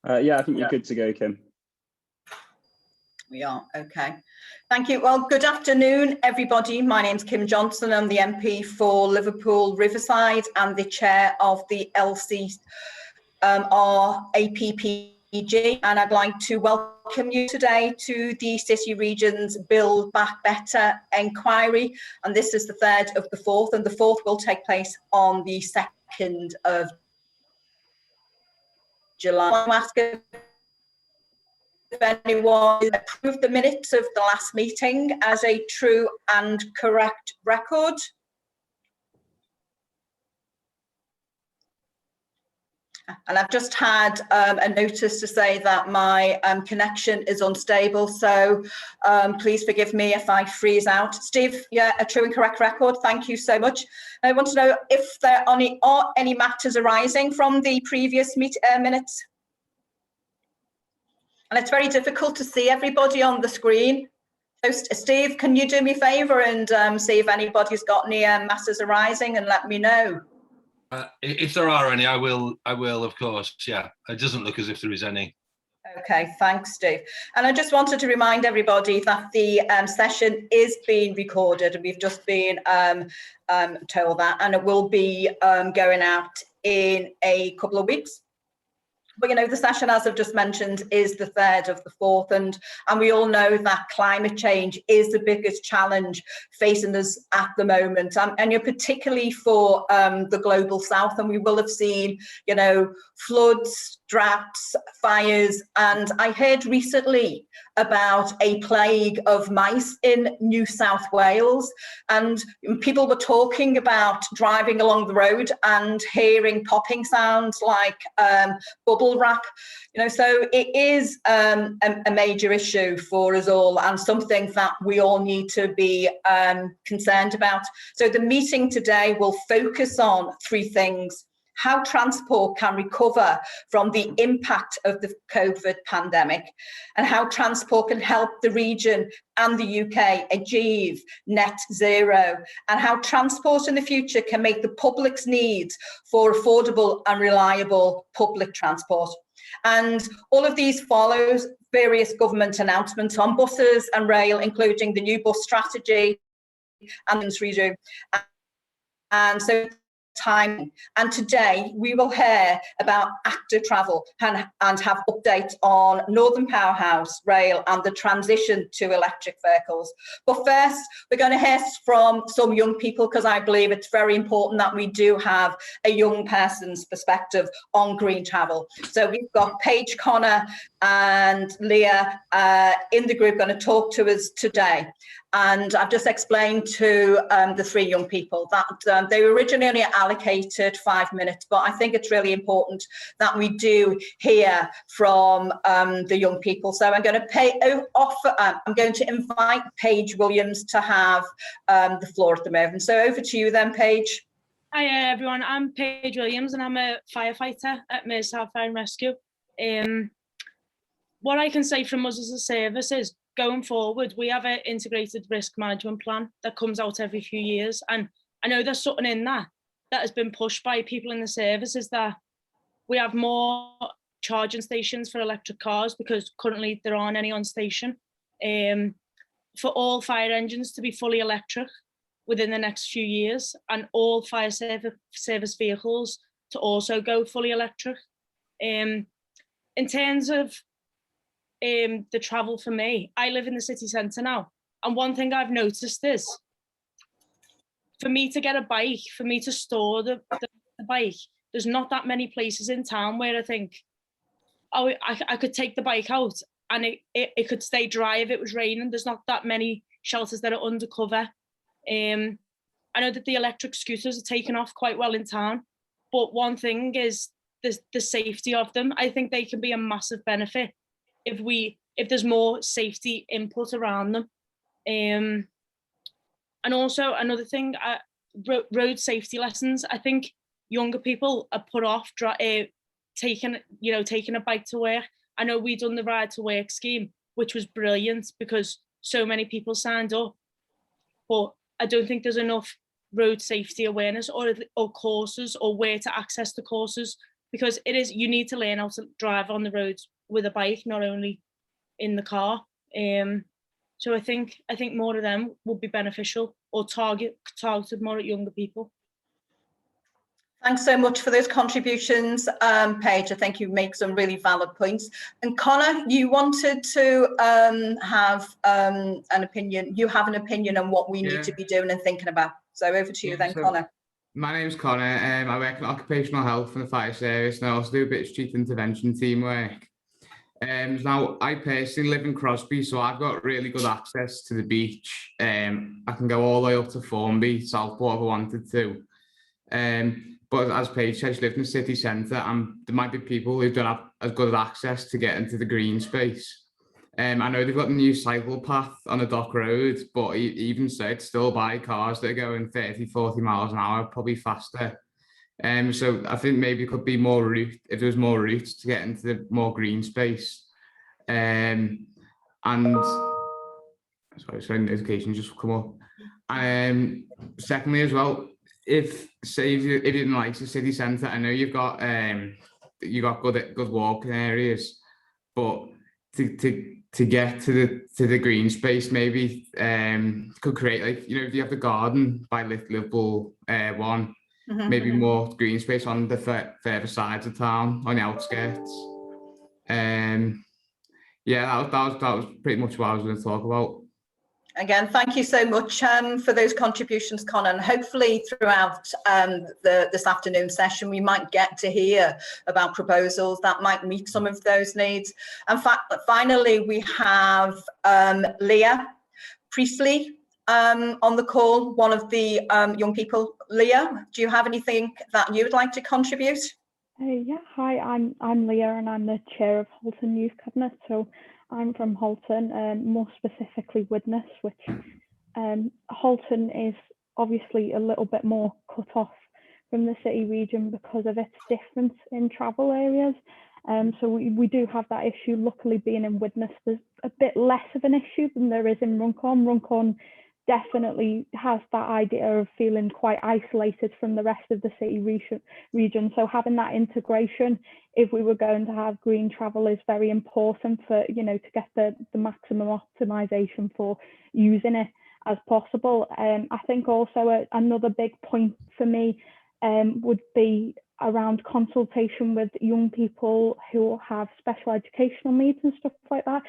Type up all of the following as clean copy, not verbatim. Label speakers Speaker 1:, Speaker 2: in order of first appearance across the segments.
Speaker 1: Yeah, I think you're good to go, Kim.
Speaker 2: We are, okay. Thank you. Well, good afternoon, everybody. My name's Kim Johnson. I'm the MP for Liverpool Riverside and the chair of the LC APPG, and I'd like to welcome you today to the City Region's Build Back Better inquiry, and this is the third of the fourth, and the fourth will take place on the 2nd of July. I'm asking if anyone approved the minutes of the last meeting as a true and correct record. And I've just had a notice to say that my connection is unstable, so please forgive me if I freeze out. Steve, yeah, a true and correct record. Thank you so much. I want to know if there are any matters arising from the previous minutes. And it's very difficult to see everybody on the screen. So Steve, can you do me a favour and see if anybody's got any matters arising and let me know?
Speaker 3: If there are any, I will, of course, yeah. It doesn't look as if there is any.
Speaker 2: Okay, thanks, Steve. And I just wanted to remind everybody that the session is being recorded, and we've just been told that, and it will be going out in a couple of weeks. But, you know, the session, as I've just mentioned, is the third of the fourth, and we all know that climate change is the biggest challenge facing us at the moment, and you're particularly for the global south, and we will have seen, you know, floods, droughts, fires, and I heard recently about a plague of mice in New South Wales, and people were talking about driving along the road and hearing popping sounds like bubble wrap, you know, so it is a major issue for us all and something that we all need to be concerned about. So the meeting today will focus on three things: how transport can recover from the impact of the COVID pandemic, and how transport can help the region and the UK achieve net zero, and how transport in the future can make the public's needs for affordable and reliable public transport. And all of these follows various government announcements on buses and rail, including the new bus strategy and review. And so time, and today we will hear about active travel and have updates on Northern Powerhouse Rail and the transition to electric vehicles. But first, we're going to hear from some young people, because I believe it's very important that we do have a young person's perspective on green travel. So we've got Paige, Connor and Leah in the group going to talk to us today. And I've just explained to the three young people that they were originally only allocated 5 minutes, but I think it's really important that we do hear from the young people. So I'm going to invite Paige Williams to have the floor at the moment. So over to you then, Paige.
Speaker 4: Hi everyone, I'm Paige Williams and I'm a firefighter at Mersal Fire and Rescue. What I can say from us as a service is, going forward, we have an integrated risk management plan that comes out every few years. And I know there's something in that has been pushed by people in the service, is that we have more charging stations for electric cars, because currently there aren't any on station. For all fire engines to be fully electric within the next few years, and all fire service vehicles to also go fully electric. In terms of the travel for me, I live in the city centre now, and one thing I've noticed is, for me to get a bike, for me to store the bike, there's not that many places in town where I think, oh, I could take the bike out and it could stay dry if it was raining. There's not that many shelters that are undercover. I know that the electric scooters are taken off quite well in town, but one thing is the safety of them. I think they can be a massive benefit if there's more safety input around them. And also another thing, road safety lessons. I think younger people are put off taking a bike to work. I know we done the Ride to Work scheme, which was brilliant because so many people signed up, but I don't think there's enough road safety awareness or courses or where to access the courses because you need to learn how to drive on the roads with a bike, not only in the car. So I think more of them would be beneficial, or targeted more at younger people.
Speaker 2: Thanks so much for those contributions, Paige. I think you make some really valid points. And Connor, you wanted to have an opinion. You have an opinion on what we need to be doing and thinking about. So over to you then, Connor.
Speaker 1: My name's Connor. I work in occupational health in the fire service, and I also do a bit of street intervention team work. Now, I personally live in Crosby, so I've got really good access to the beach. I can go all the way up to Formby, Southport if I wanted to. But as Paige says, live in the city centre, and there might be people who don't have as good access to get into the green space. I know they've got a new cycle path on the Dock Road, but even so, it's still by cars that are going 30, 40 miles an hour, probably faster. So I think maybe it could be more route, if there was more routes to get into the more green space. And sorry, notification just come up. Secondly, as well, if you didn't like the city centre, I know you've got good walking areas, but to get to the green space, maybe could create, like, you know, if you have the garden by Liverpool one. Maybe more green space on the further sides of town, on the outskirts. Yeah, that was pretty much what I was going to talk about.
Speaker 2: Again, thank you so much for those contributions, Connor. And hopefully throughout this afternoon session, we might get to hear about proposals that might meet some of those needs. And finally, we have Leah Priestley on the call, one of the young people. Leah, do you have anything that you would like to contribute?
Speaker 5: Yeah, hi, I'm Leah, and I'm the chair of Halton Youth Cabinet. So I'm from Halton, more specifically Widnes, which Halton is obviously a little bit more cut off from the city region because of its difference in travel areas. So we do have that issue. Luckily, being in Widnes, there's a bit less of an issue than there is in Runcorn. Runcorn definitely has that idea of feeling quite isolated from the rest of the city region. So having that integration, if we were going to have green travel, is very important for, you know, to get the maximum optimization for using it as possible. I think also another big point for me would be around consultation with young people who have special educational needs and stuff like that.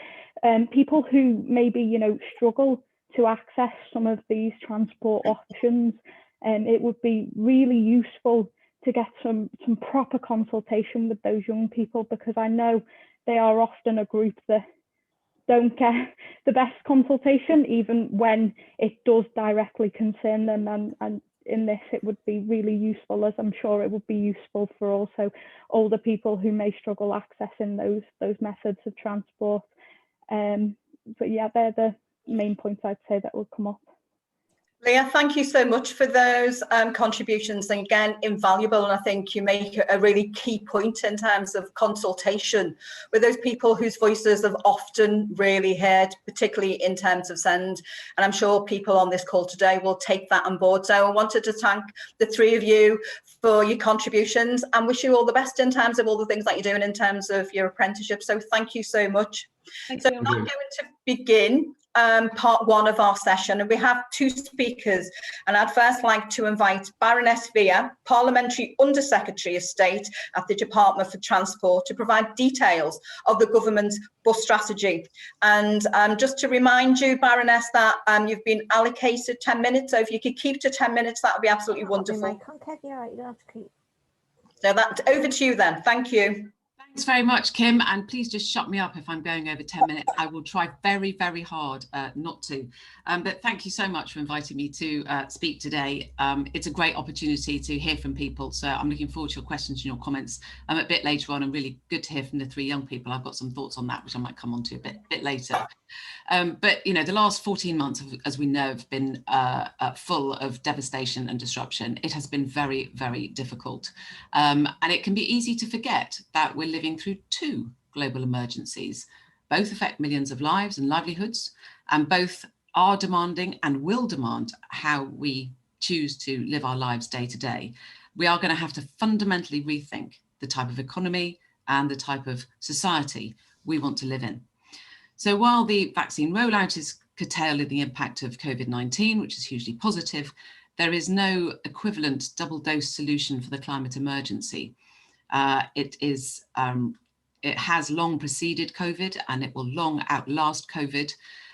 Speaker 5: People who maybe, you know, struggle to access some of these transport options, and it would be really useful to get some proper consultation with those young people, because I know they are often a group that don't get the best consultation, even when it does directly concern them. And in this, it would be really useful, as I'm sure it would be useful for also older people who may struggle accessing those methods of transport. But yeah, they're the main points I'd say that will come up.
Speaker 2: Leah, thank you so much for those contributions, and again, invaluable. And I think you make a really key point in terms of consultation with those people whose voices have often really heard, particularly in terms of SEND. And I'm sure people on this call today will take that on board. So I wanted to thank the three of you for your contributions and wish you all the best in terms of all the things that you're doing in terms of your apprenticeship. So thank you so much. So I'm going to begin part one of our session, and we have two speakers, and I'd first like to invite Baroness Via, Parliamentary Under-Secretary of State at the Department for Transport, to provide details of the government's bus strategy. And just to remind you, Baroness, that you've been allocated 10 minutes, so if you could keep to 10 minutes, that would be absolutely wonderful.
Speaker 6: Okay, yeah, right, you don't have to keep.
Speaker 2: So that's over to you then. Thank you.
Speaker 7: Thanks very much, Kim, and please just shut me up if I'm going over 10 minutes. I will try very, very hard not to. But thank you so much for inviting me to speak today. It's a great opportunity to hear from people, so I'm looking forward to your questions and your comments a bit later on, and really good to hear from the three young people. I've got some thoughts on that, which I might come on to a bit later. But, you know, the last 14 months, as we know, have been full of devastation and disruption. It has been very, very difficult. And it can be easy to forget that we're living through two global emergencies. Both affect millions of lives and livelihoods, and both are demanding and will demand how we choose to live our lives day to day. We are going to have to fundamentally rethink the the type of economy and the type of society we want to live in. So while the vaccine rollout is curtailing the impact of COVID-19, which is hugely positive, there is no equivalent double dose solution for the climate emergency. It has long preceded COVID, and it will long outlast COVID.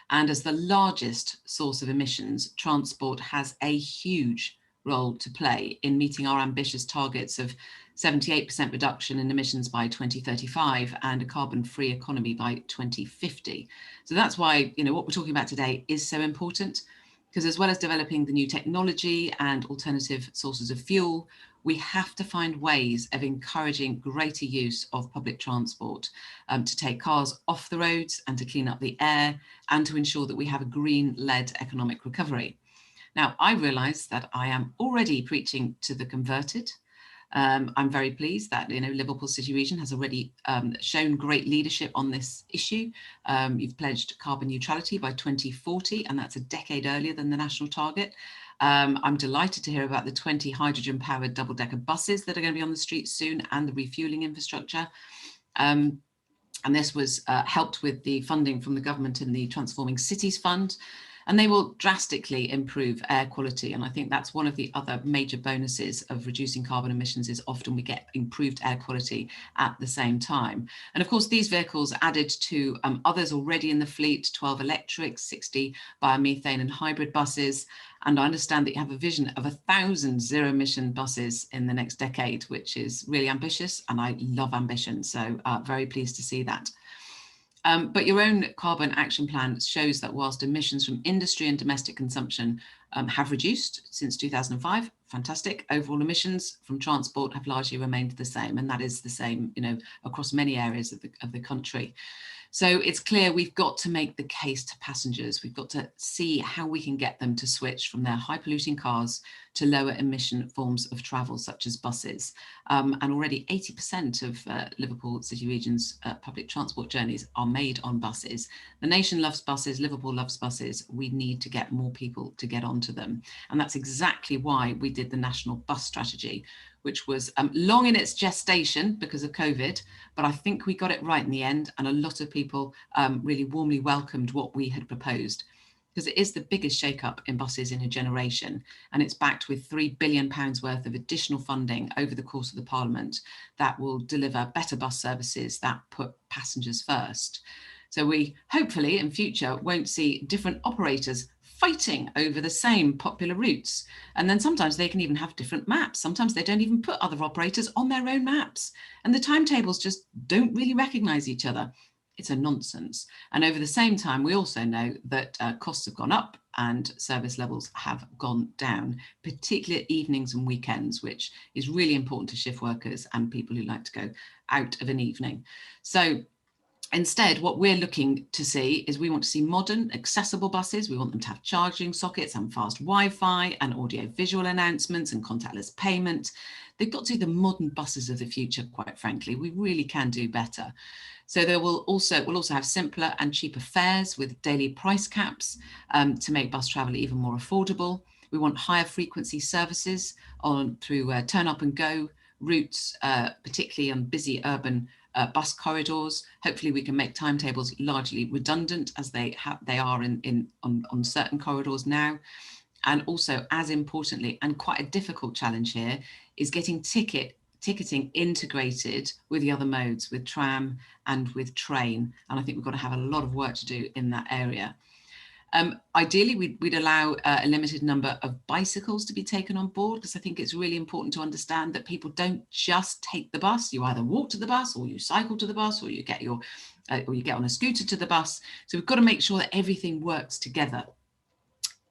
Speaker 7: And as the largest source of emissions, transport has a huge role to play in meeting our ambitious targets of 78% reduction in emissions by 2035 and a carbon-free economy by 2050. So that's why, what we're talking about today is so important, because as well as developing the new technology and alternative sources of fuel, we have to find ways of encouraging greater use of public transport to take cars off the roads and to clean up the air and to ensure that we have a green-led economic recovery. Now, I realise that I am already preaching to the converted. I'm very pleased that Liverpool City Region has already shown great leadership on this issue. You've pledged carbon neutrality by 2040, and that's a decade earlier than the national target. I'm delighted to hear about the 20 hydrogen-powered double-decker buses that are going to be on the streets soon, and the refuelling infrastructure. And this was helped with the funding from the government in the Transforming Cities Fund. And they will drastically improve air quality. And I think that's one of the other major bonuses of reducing carbon emissions, is often we get improved air quality at the same time. And of course, these vehicles added to others already in the fleet, 12 electric, 60 biomethane and hybrid buses. And I understand that you have a vision of 1,000 zero emission buses in the next decade, which is really ambitious. And I love ambition. So very pleased to see that. But your own carbon action plan shows that whilst emissions from industry and domestic consumption have reduced since 2005, fantastic, overall emissions from transport have largely remained the same, and that is the same, across many areas of the country. So it's clear we've got to make the case to passengers. We've got to see how we can get them to switch from their high polluting cars to lower emission forms of travel, such as buses. And already 80% of Liverpool City Region's public transport journeys are made on buses. The nation loves buses, Liverpool loves buses. We need to get more people to get onto them. And that's exactly why we did the National Bus Strategy, which was long in its gestation because of COVID, but I think we got it right in the end, and a lot of people really warmly welcomed what we had proposed, because it is the biggest shake-up in buses in a generation, and it's backed with £3 billion worth of additional funding over the course of the Parliament that will deliver better bus services that put passengers first. So we hopefully in future won't see different operators fighting over the same popular routes. And then sometimes they can even have different maps. Sometimes they don't even put other operators on their own maps. And the timetables just don't really recognise each other. It's a nonsense. And over the same time, we also know that costs have gone up and service levels have gone down, particularly at evenings and weekends, which is really important to shift workers and people who like to go out of an evening. So instead, what we're looking to see is we want to see modern, accessible buses. We want them to have charging sockets and fast Wi-Fi and audio-visual announcements and contactless payment. They've got to be the modern buses of the future, quite frankly. We really can do better. So we'll also have simpler and cheaper fares with daily price caps to make bus travel even more affordable. We want higher frequency services through turn up and go routes, particularly on busy urban bus corridors. Hopefully we can make timetables largely redundant, as they are on certain corridors now. And also, as importantly, and quite a difficult challenge here, is getting ticketing integrated with the other modes, with tram and with train. And I think we've got to have a lot of work to do in that area. Ideally, we'd allow a limited number of bicycles to be taken on board, because I think it's really important to understand that people don't just take the bus. You either walk to the bus, or you cycle to the bus, or you get on a scooter to the bus. So we've got to make sure that everything works together.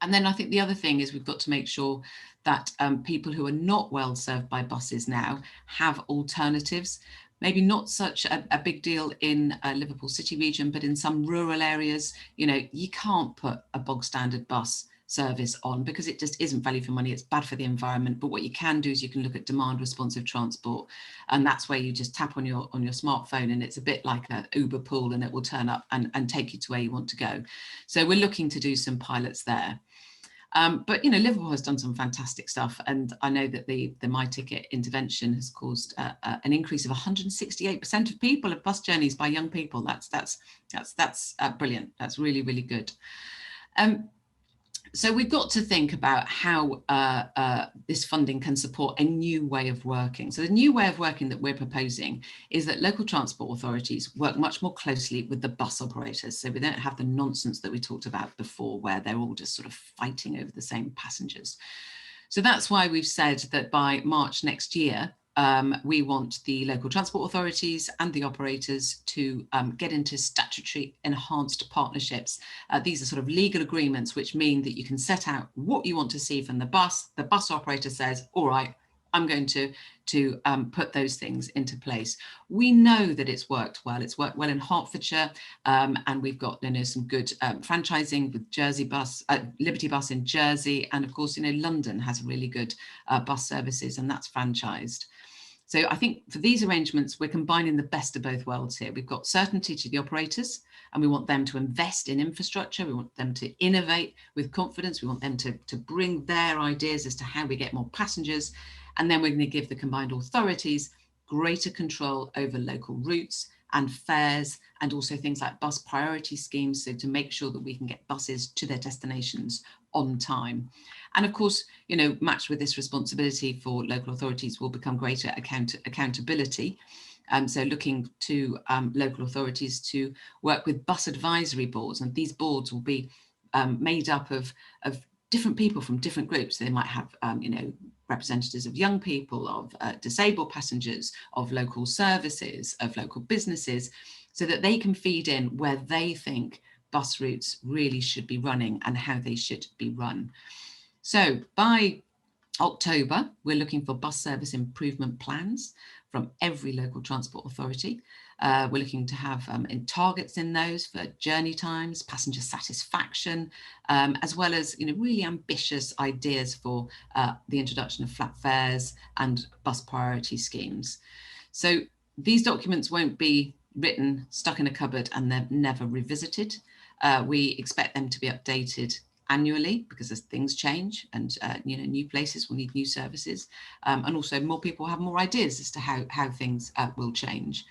Speaker 7: And then I think the other thing is we've got to make sure that people who are not well served by buses now have alternatives. Maybe not such a big deal in Liverpool City Region, but in some rural areas, you can't put a bog standard bus service on because it just isn't value for money. It's bad for the environment. But what you can do is you can look at demand responsive transport, and that's where you just tap on your smartphone, and it's a bit like an Uber pool, and it will turn up and take you to where you want to go. So we're looking to do some pilots there. But you know, Liverpool has done some fantastic stuff, and I know that the My Ticket intervention has caused an increase of 168% of people of bus journeys by young people. That's brilliant. That's really, really good. So we've got to think about how this funding can support a new way of working. So the new way of working that we're proposing is that local transport authorities work much more closely with the bus operators. So we don't have the nonsense that we talked about before, where they're all just sort of fighting over the same passengers. So that's why we've said that by March next year, we want the local transport authorities and the operators to get into statutory enhanced partnerships. These are sort of legal agreements, which mean that you can set out what you want to see from the bus. The bus operator says, all right, I'm going to put those things into place. We know that it's worked well. It's worked well in Hertfordshire, and we've got some good franchising with Jersey Bus, Liberty Bus in Jersey, and of course, London has really good bus services, and that's franchised. So I think for these arrangements, we're combining the best of both worlds here. We've got certainty to the operators, and we want them to invest in infrastructure. We want them to innovate with confidence. We want them to bring their ideas as to how we get more passengers. And then we're going to give the combined authorities greater control over local routes and fares, and also things like bus priority schemes, so to make sure that we can get buses to their destinations on time. And of course, matched with this responsibility for local authorities will become greater accountability. So looking to local authorities to work with bus advisory boards, and these boards will be made up of different people from different groups. They might have, representatives of young people, of disabled passengers, of local services, of local businesses, so that they can feed in where they think bus routes really should be running and how they should be run. So by October, we're looking for bus service improvement plans from every local transport authority. We're looking to have targets in those for journey times, passenger satisfaction, as well as really ambitious ideas for the introduction of flat fares and bus priority schemes. So these documents won't be written, stuck in a cupboard, and they're never revisited. We expect them to be updated annually, because as things change and new places will need new services, and also more people have more ideas as to how things will change.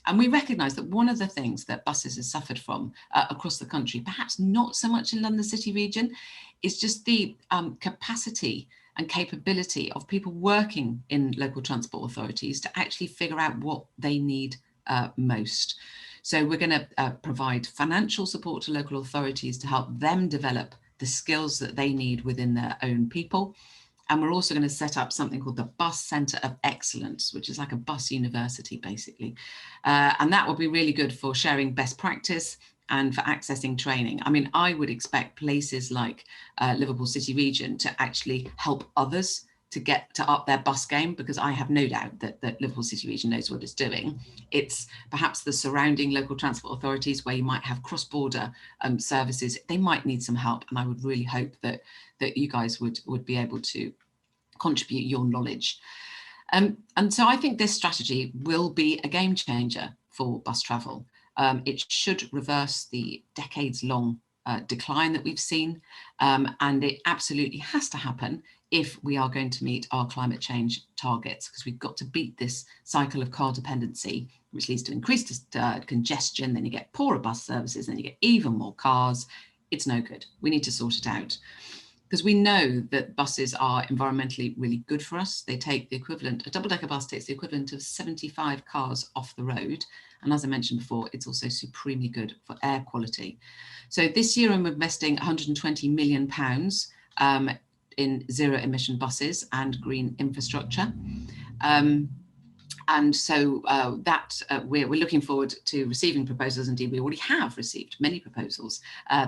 Speaker 7: And we recognise that one of the things that buses have suffered from across the country, perhaps not so much in London City region, is just the capacity and capability of people working in local transport authorities to actually figure out what they need most. So we're going to provide financial support to local authorities to help them develop the skills that they need within their own people. And we're also going to set up something called the Bus Centre of Excellence, which is like a bus university, basically. And that will be really good for sharing best practice and for accessing training. I mean, I would expect places like Liverpool City Region to actually help others to get to up their bus game, because I have no doubt that Liverpool City Region knows what it's doing. It's perhaps the surrounding local transport authorities where you might have cross-border services, they might need some help, and I would really hope that you guys would be able to contribute your knowledge. And so I think this strategy will be a game changer for bus travel. It should reverse the decades-long decline that we've seen, and it absolutely has to happen if we are going to meet our climate change targets, because we've got to beat this cycle of car dependency, which leads to increased congestion. Then you get poorer bus services, then you get even more cars. It's no good. We need to sort it out, because we know that buses are environmentally really good for us. They take the equivalent, a double-decker bus takes the equivalent of 75 cars off the road. And as I mentioned before, it's also supremely good for air quality. So this year I'm investing £120 million in zero emission buses and green infrastructure. And so we're looking forward to receiving proposals. Indeed, we already have received many proposals.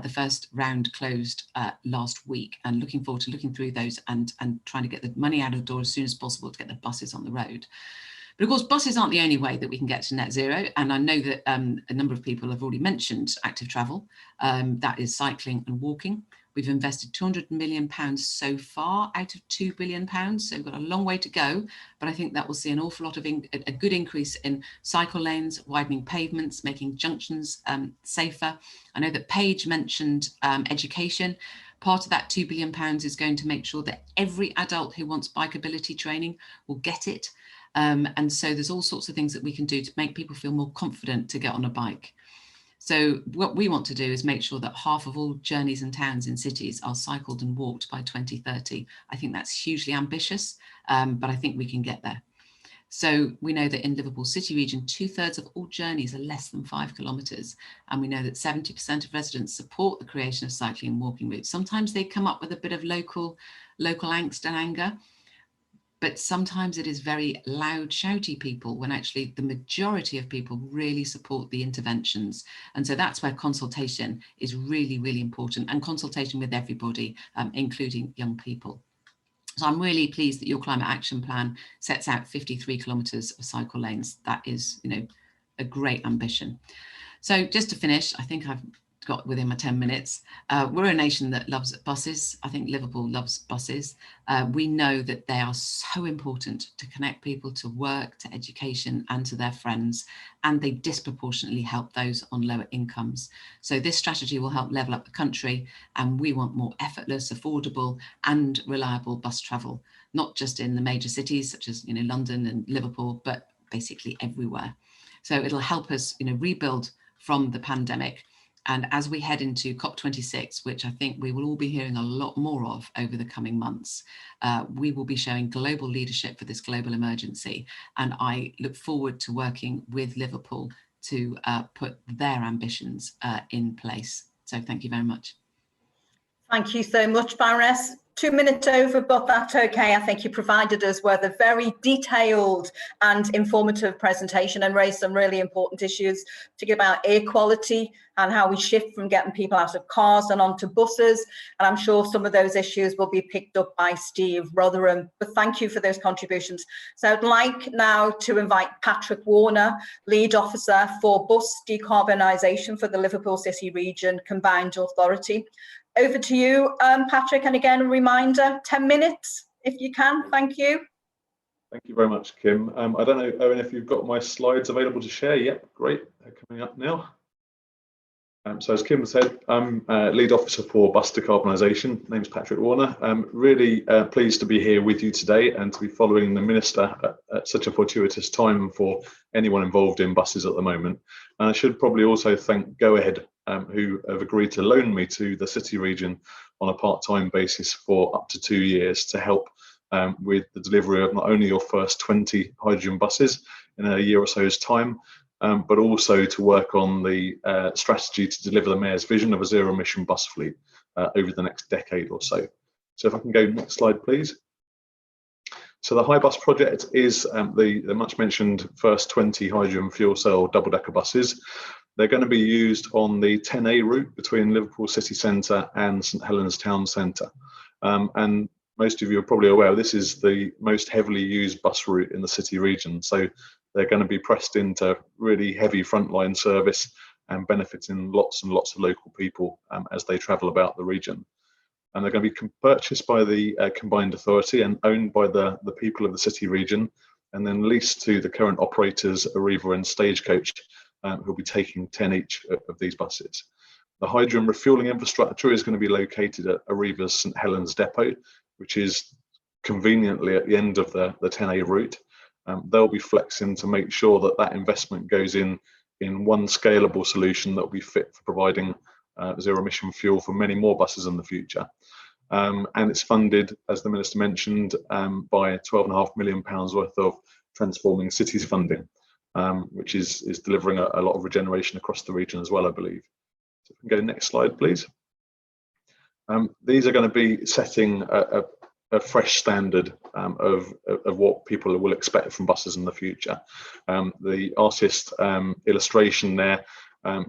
Speaker 7: The first round closed last week, and looking forward to looking through those and trying to get the money out of the door as soon as possible to get the buses on the road. But of course, buses aren't the only way that we can get to net zero. And I know that a number of people have already mentioned active travel. That is cycling and walking. We've invested £200 million so far out of £2 billion. So we've got a long way to go, but I think that will see an awful lot of a good increase in cycle lanes, widening pavements, making junctions safer. I know that Paige mentioned education. Part of that £2 billion is going to make sure that every adult who wants bikeability training will get it. And so there's all sorts of things that we can do to make people feel more confident to get on a bike. So what we want to do is make sure that half of all journeys and towns in cities are cycled and walked by 2030. I think that's hugely ambitious, but I think we can get there. So we know that in Liverpool city region, 2/3 of all journeys are less than 5 kilometres. And we know that 70% of residents support the creation of cycling and walking routes. Sometimes they come up with a bit of local angst and anger, but sometimes it is very loud, shouty people when actually the majority of people really support the interventions. And so that's where consultation is really, really important, and consultation with everybody, including young people. So I'm really pleased that your climate action plan sets out 53 kilometres of cycle lanes. That is, a great ambition. So just to finish, I think I've got within my 10 minutes. We're a nation that loves buses. I think Liverpool loves buses. We know that they are so important to connect people to work, to education, and to their friends, and they disproportionately help those on lower incomes. So this strategy will help level up the country, and we want more effortless, affordable, and reliable bus travel, not just in the major cities such as London and Liverpool, but basically everywhere. So it'll help us rebuild from the pandemic. And as we head into COP26, which I think we will all be hearing a lot more of over the coming months, we will be showing global leadership for this global emergency. And I look forward to working with Liverpool to put their ambitions in place. So thank you very much.
Speaker 2: Thank you so much, Baroness. 2 minutes over, but that's okay. I think you provided us with a very detailed and informative presentation and raised some really important issues, particularly about air quality and how we shift from getting people out of cars and onto buses. And I'm sure some of those issues will be picked up by Steve Rotherham, but thank you for those contributions. So I'd like now to invite Patrick Warner, Lead Officer for Bus Decarbonisation for the Liverpool City Region Combined Authority. Over to you, Patrick, and again, a reminder, 10 minutes, if you can. Thank you.
Speaker 8: Thank you very much, Kim. I don't know, Owen, if you've got my slides available to share. Yep, great. They're coming up now. So as Kim said, I'm Lead Officer for Bus Decarbonisation. My name's Patrick Warner. I'm really pleased to be here with you today and to be following the Minister at such a fortuitous time for anyone involved in buses at the moment. And I should probably also thank Go Ahead, who have agreed to loan me to the city region on a part-time basis for up to 2 years to help with the delivery of not only your first 20 hydrogen buses in a year or so's time, but also to work on the strategy to deliver the Mayor's vision of a zero-emission bus fleet over the next decade or so. So if I can go next slide, please. So the HyBus project is the much-mentioned first 20 hydrogen fuel cell double-decker buses. They're going to be used on the 10A route between Liverpool City Centre and St Helens Town Centre. And most of you are probably aware this is the most heavily used bus route in the city region. So they're going to be pressed into really heavy frontline service and benefiting lots and lots of local people as they travel about the region. And they're going to be purchased by the combined authority and owned by the people of the city region, and then leased to the current operators, Arriva and Stagecoach, who'll be taking 10 each of these buses. The hydrogen refuelling infrastructure is going to be located at Arriva's St Helens depot, which is conveniently at the end of the 10A route. They'll be flexing to make sure that that investment goes in one scalable solution that will be fit for providing zero emission fuel for many more buses in the future. And it's funded, as the Minister mentioned, by £12.5 million worth of Transforming Cities funding, which is delivering a lot of regeneration across the region as well, I believe. So if we can go next slide, please. These are going to be setting a fresh standard of what people will expect from buses in the future. The artist illustration there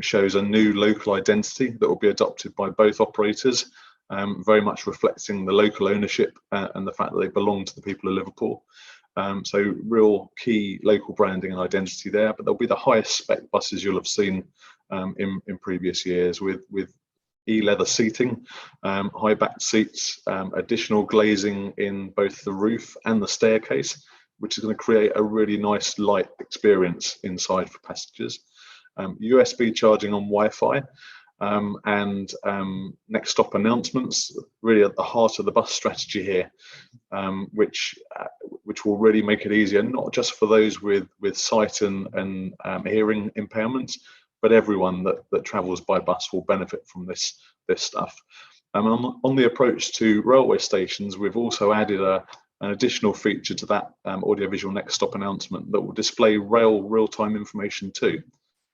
Speaker 8: shows a new local identity that will be adopted by both operators, very much reflecting the local ownership and the fact that they belong to the people of Liverpool. So real key local branding and identity there, but they'll be the highest spec buses you'll have seen in previous years with e-leather seating, high back seats, additional glazing in both the roof and the staircase, which is going to create a really nice light experience inside for passengers. USB charging on Wi-Fi, and next stop announcements, really at the heart of the bus strategy here, which will really make it easier, not just for those with sight and hearing impairments, but everyone that travels by bus will benefit from this stuff. On the approach to railway stations, we've also added an additional feature to that audiovisual next stop announcement that will display real-time information too.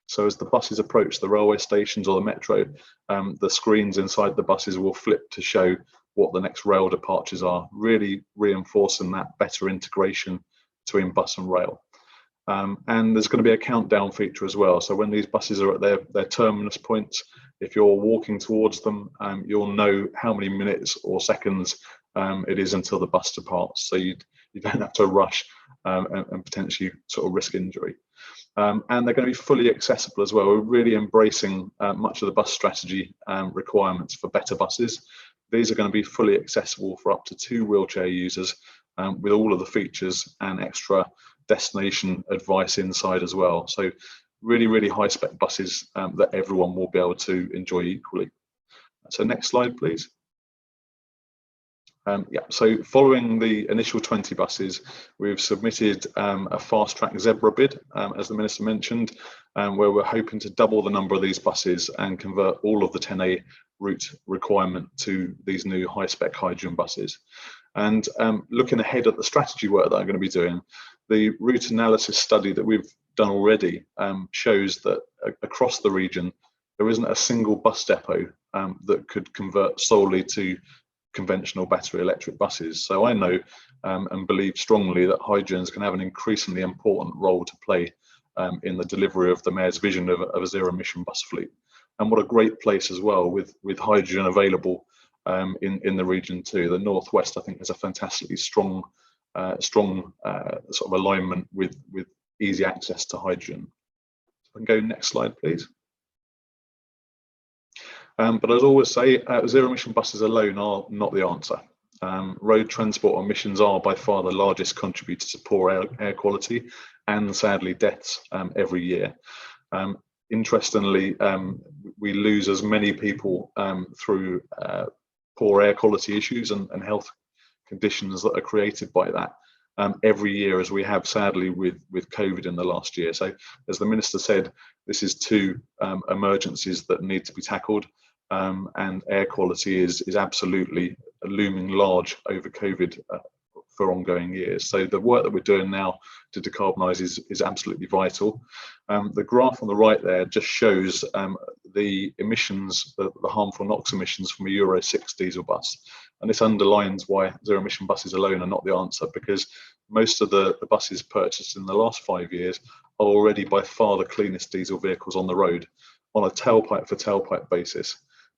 Speaker 8: So as the buses approach the railway stations or the metro, the screens inside the buses will flip to show what the next rail departures are, really reinforcing that better integration between bus and rail. And there's going to be a countdown feature as well. So when these buses are at their terminus points, if you're walking towards them, you'll know how many minutes or seconds it is until the bus departs. So you don't have to rush and potentially sort of risk injury. And they're going to be fully accessible as well. We're really embracing much of the bus strategy requirements for better buses. These are going to be fully accessible for up to 2 wheelchair users with all of the features and extra destination advice inside as well. So really, really high spec buses that everyone will be able to enjoy equally. So next slide, please. Yeah, so following the initial 20 buses, we've submitted a fast track zebra bid, as the Minister mentioned, where we're hoping to double the number of these buses and convert all of the 10A route requirement to these new high spec hydrogen buses. And looking ahead at the strategy work that I'm going to be doing, the route analysis study that we've done already shows that across the region, there isn't a single bus depot that could convert solely to conventional battery electric buses. So I know and believe strongly that hydrogens can have an increasingly important role to play in the delivery of the Mayor's vision of a zero emission bus fleet. And what a great place as well with hydrogen available in the region too. The Northwest, I think, has a fantastically strong sort of alignment with easy access to hydrogen. So we can go next slide, please. But as I always say, zero emission buses alone are not the answer. Road transport emissions are by far the largest contributor to poor air quality and sadly deaths every year. Interestingly, we lose as many people through poor air quality issues and health conditions that are created by that every year as we have sadly with COVID in the last year. So as the Minister said, this is 2 emergencies that need to be tackled. And air quality is absolutely looming large over COVID for ongoing years. So the work that we're doing now to decarbonise is absolutely vital. The graph on the right there just shows the emissions, the harmful NOx emissions from a Euro 6 diesel bus. And this underlines why zero emission buses alone are not the answer, because most of the buses purchased in the last 5 years are already by far the cleanest diesel vehicles on the road on a tailpipe for tailpipe basis,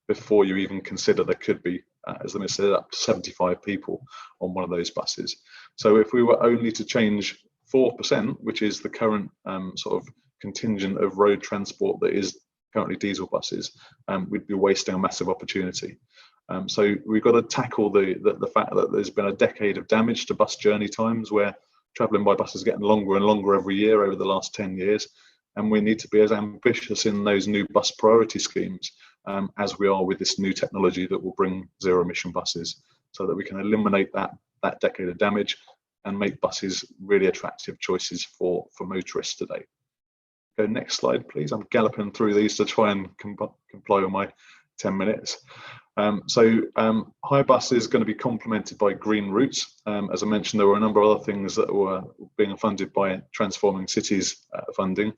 Speaker 8: before you even consider there could be, as the Minister said, up to 75 people on one of those buses. So if we were only to change 4%, which is the current sort of contingent of road transport that is currently diesel buses, we'd be wasting a massive opportunity. So we've got to tackle the fact that there's been a decade of damage to bus journey times, where travelling by bus is getting longer and longer every year over the last 10 years. And we need to be as ambitious in those new bus priority schemes as we are with this new technology that will bring zero emission buses, so that we can eliminate that decade of damage and make buses really attractive choices for motorists today. Go next slide, please. I'm galloping through these to try and comply with my 10 minutes. High bus is going to be complemented by green routes. As I mentioned, there were a number of other things that were being funded by Transforming Cities funding.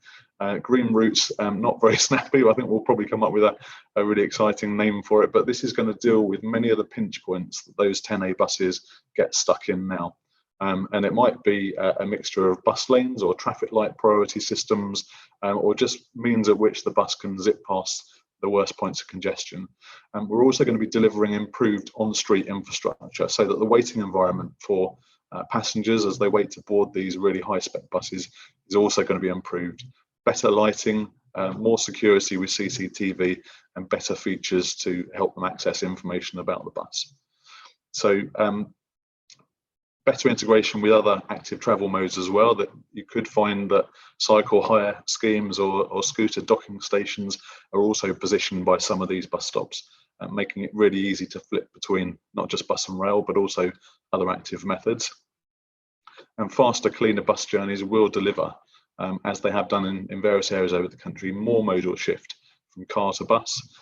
Speaker 8: Green routes, not very snappy. I think we'll probably come up with a really exciting name for it, but this is going to deal with many of the pinch points that those 10A buses get stuck in now. And it might be a mixture of bus lanes or traffic light priority systems, or just means at which the bus can zip past the worst points of congestion. And we're also going to be delivering improved on-street infrastructure, so that the waiting environment for passengers as they wait to board these really high-spec buses is also going to be improved. Better lighting, more security with CCTV, and better features to help them access information about the bus. So better integration with other active travel modes as well, that you could find that cycle hire schemes or scooter docking stations are also positioned by some of these bus stops, making it really easy to flip between not just bus and rail, but also other active methods. And faster, cleaner bus journeys will deliver, as they have done in various areas over the country, more modal shift from car to bus,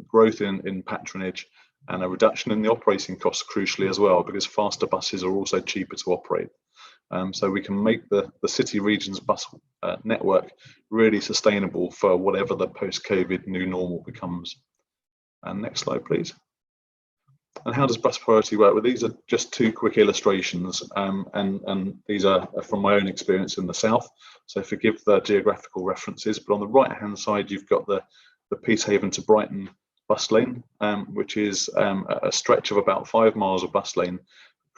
Speaker 8: growth in patronage, and a reduction in the operating costs crucially as well, because faster buses are also cheaper to operate. So we can make the city regions bus network really sustainable for whatever the post-COVID new normal becomes. And next slide, please. And how does bus priority work? Well, these are just two quick illustrations, and these are from my own experience in the south, so forgive the geographical references, but on the right hand side you've got the Peacehaven to Brighton bus lane, which is a stretch of about 5 miles of bus lane.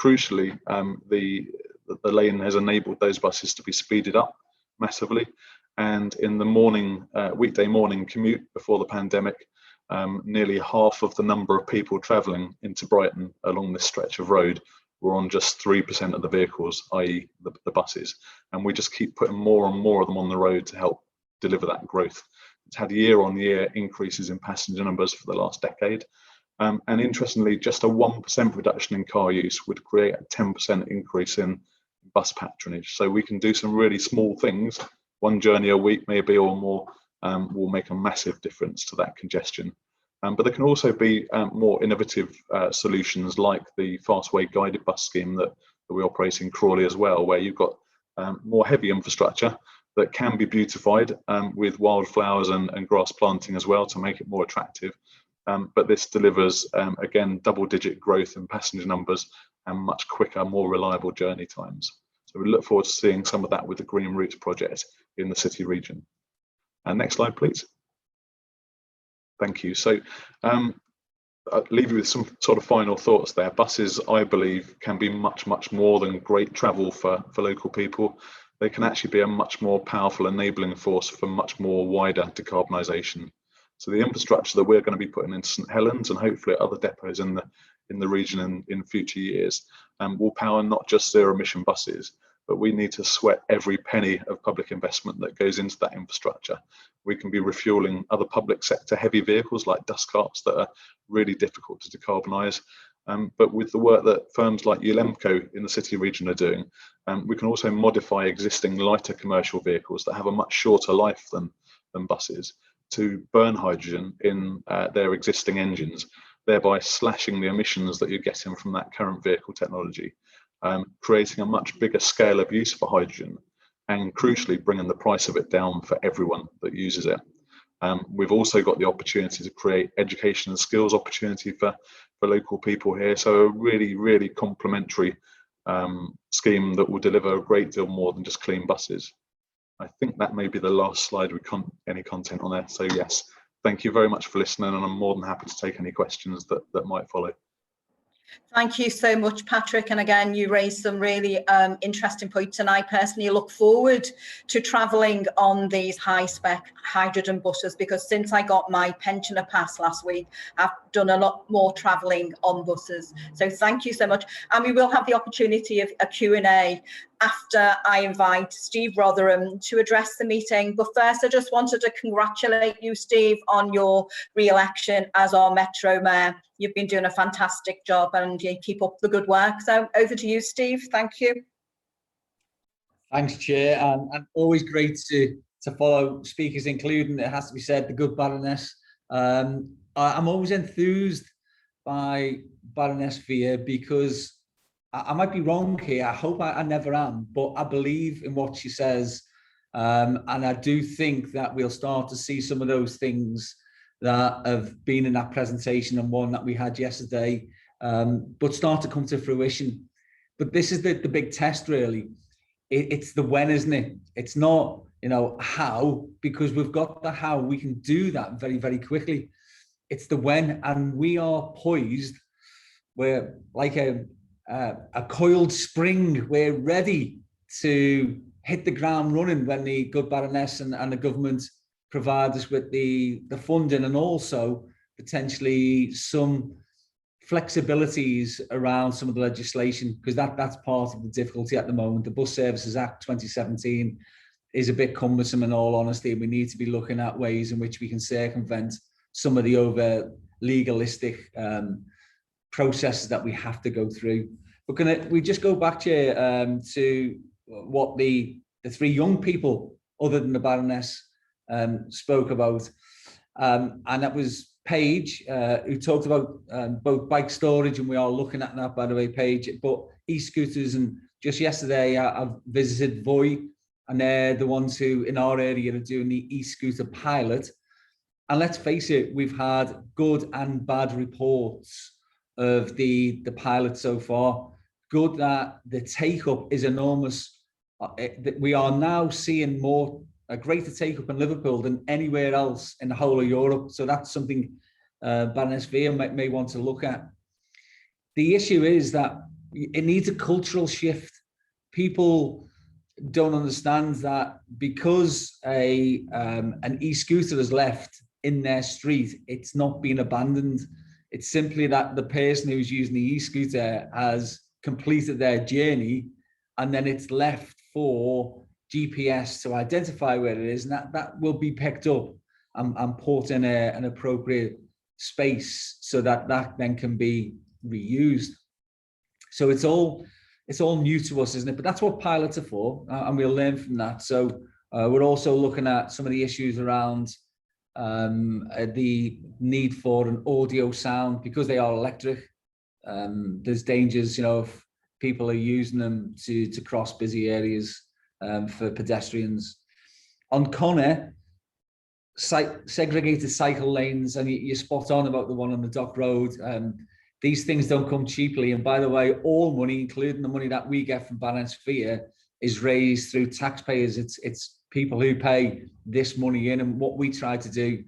Speaker 8: Crucially, the lane has enabled those buses to be speeded up massively, and in the morning, weekday morning commute before the pandemic, nearly half of the number of people travelling into Brighton along this stretch of road were on just 3% of the vehicles, i.e. the buses, and we just keep putting more and more of them on the road to help deliver that growth. It's had year-on-year increases in passenger numbers for the last decade, and interestingly, just a 1% reduction in car use would create a 10% increase in bus patronage. So we can do some really small things, one journey a week maybe or more, will make a massive difference to that congestion. But there can also be more innovative solutions, like the Fastway guided bus scheme that we operate in Crawley as well, where you've got more heavy infrastructure that can be beautified with wildflowers and grass planting as well to make it more attractive. But this delivers, again, double-digit growth in passenger numbers and much quicker, more reliable journey times. So we look forward to seeing some of that with the Green Routes project in the city region. Next slide, please. Thank you. So I'll leave you with some sort of final thoughts there. Buses, I believe, can be much, much more than great travel for local people. They can actually be a much more powerful enabling force for much more wider decarbonisation. So the infrastructure that we're going to be putting into St Helens and hopefully other depots in the region in future years will power not just zero emission buses, but we need to sweat every penny of public investment that goes into that infrastructure. We can be refueling other public sector heavy vehicles like dust carts that are really difficult to decarbonise. But with the work that firms like Ulemco in the city region are doing, we can also modify existing lighter commercial vehicles that have a much shorter life than buses to burn hydrogen in their existing engines, thereby slashing the emissions that you're getting from that current vehicle technology, creating a much bigger scale of use for hydrogen, and crucially bringing the price of it down for everyone that uses it. We've also got the opportunity to create education and skills opportunity for local people here. So a really, really complementary scheme that will deliver a great deal more than just clean buses. I think that may be the last slide with any content on there. So yes, thank you very much for listening, and I'm more than happy to take any questions that might follow.
Speaker 2: Thank you so much, Patrick. And again, you raised some really interesting points, and I personally look forward to travelling on these high-spec hydrogen buses, because since I got my pensioner pass last week, I've done a lot more travelling on buses. So thank you so much. And we will have the opportunity of a Q&A after I invite Steve Rotherham to address the meeting. But first, I just wanted to congratulate you, Steve, on your re-election as our Metro Mayor. You've been doing a fantastic job, and you keep up the good work. So over to you, Steve. Thank you.
Speaker 9: Thanks, Chair, and always great to follow speakers, including, it has to be said, the good Baroness. I'm always enthused by Baroness Vere, because I might be wrong here. I hope I never am, but I believe in what she says, and I do think that we'll start to see some of those things that have been in that presentation and one that we had yesterday, but start to come to fruition. But this is the big test, really. It's the when, isn't it? It's not, how, because we've got the how. We can do that very, very quickly. It's the when, and we are poised. We're like a coiled spring. We're ready to hit the ground running when the good Baroness and the government provide us with the funding, and also potentially some flexibilities around some of the legislation, because that's part of the difficulty at the moment. The Bus Services Act 2017 is a bit cumbersome, in all honesty, and we need to be looking at ways in which we can circumvent some of the over legalistic processes that we have to go through. But we just go back to what the three young people, other than the Baroness, spoke about, and that was Paige, who talked about both bike storage, and we are looking at that, by the way, Paige, but e-scooters. And just yesterday I've visited Voi, and they're the ones who in our area are doing the e-scooter pilot. And let's face it, we've had good and bad reports of the pilot so far. Good that the take-up is enormous. We are now seeing a greater take-up in Liverpool than anywhere else in the whole of Europe. So that's something Baroness Vere may want to look at. The issue is that it needs a cultural shift. People don't understand that because an e-scooter is left in their street, it's not been abandoned. It's simply that the person who's using the e-scooter has completed their journey, and then it's left for GPS to identify where it is, and that will be picked up and put in an appropriate space so that then can be reused. So it's all new to us, isn't it? But that's what pilots are for, and we'll learn from that. So we're also looking at some of the issues around the need for an audio sound, because they are electric. There's dangers, if people are using them to cross busy areas for pedestrians. On Connor, segregated cycle lanes, and you're spot on about the one on the Dock Road. These things don't come cheaply. And by the way, all money, including the money that we get from Baroness Vere, is raised through taxpayers. It's people who pay this money in. And what we try to do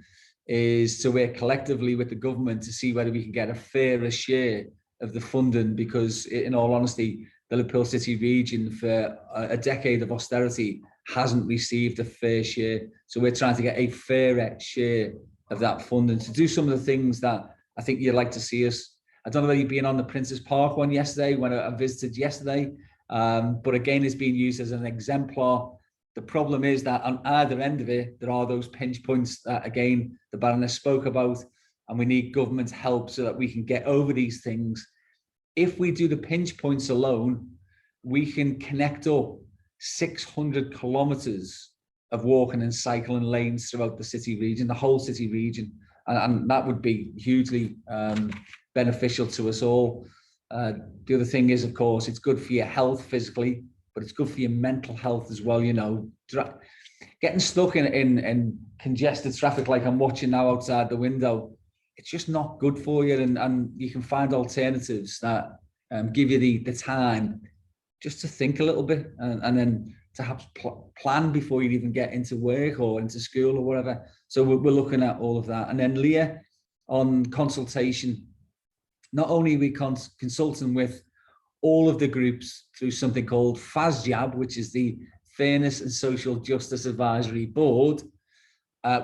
Speaker 9: is to work collectively with the government to see whether we can get a fairer share of the funding, because in all honesty, the Liverpool City region for a decade of austerity hasn't received a fair share. So we're trying to get a fairer share of that funding to do some of the things that I think you'd like to see us. I don't know whether you've been on the Prince's Park one yesterday, when I visited yesterday, but again, it's being used as an exemplar. The problem is that on either end of it, there are those pinch points that, again, the Baroness spoke about, and we need government help so that we can get over these things. If we do the pinch points alone, we can connect up 600 kilometres of walking and cycling lanes throughout the city region, the whole city region, and that would be hugely beneficial to us all. The other thing is, of course, it's good for your health physically, but it's good for your mental health as well. Getting stuck in congested traffic like I'm watching now outside the window, it's just not good for you. And you can find alternatives that give you the time just to think a little bit, and then to have plan before you even get into work or into school or whatever. So we're looking at all of that. And then Leah, on consultation, not only are we consulting with all of the groups through something called FASJAB, which is the Fairness and Social Justice Advisory Board,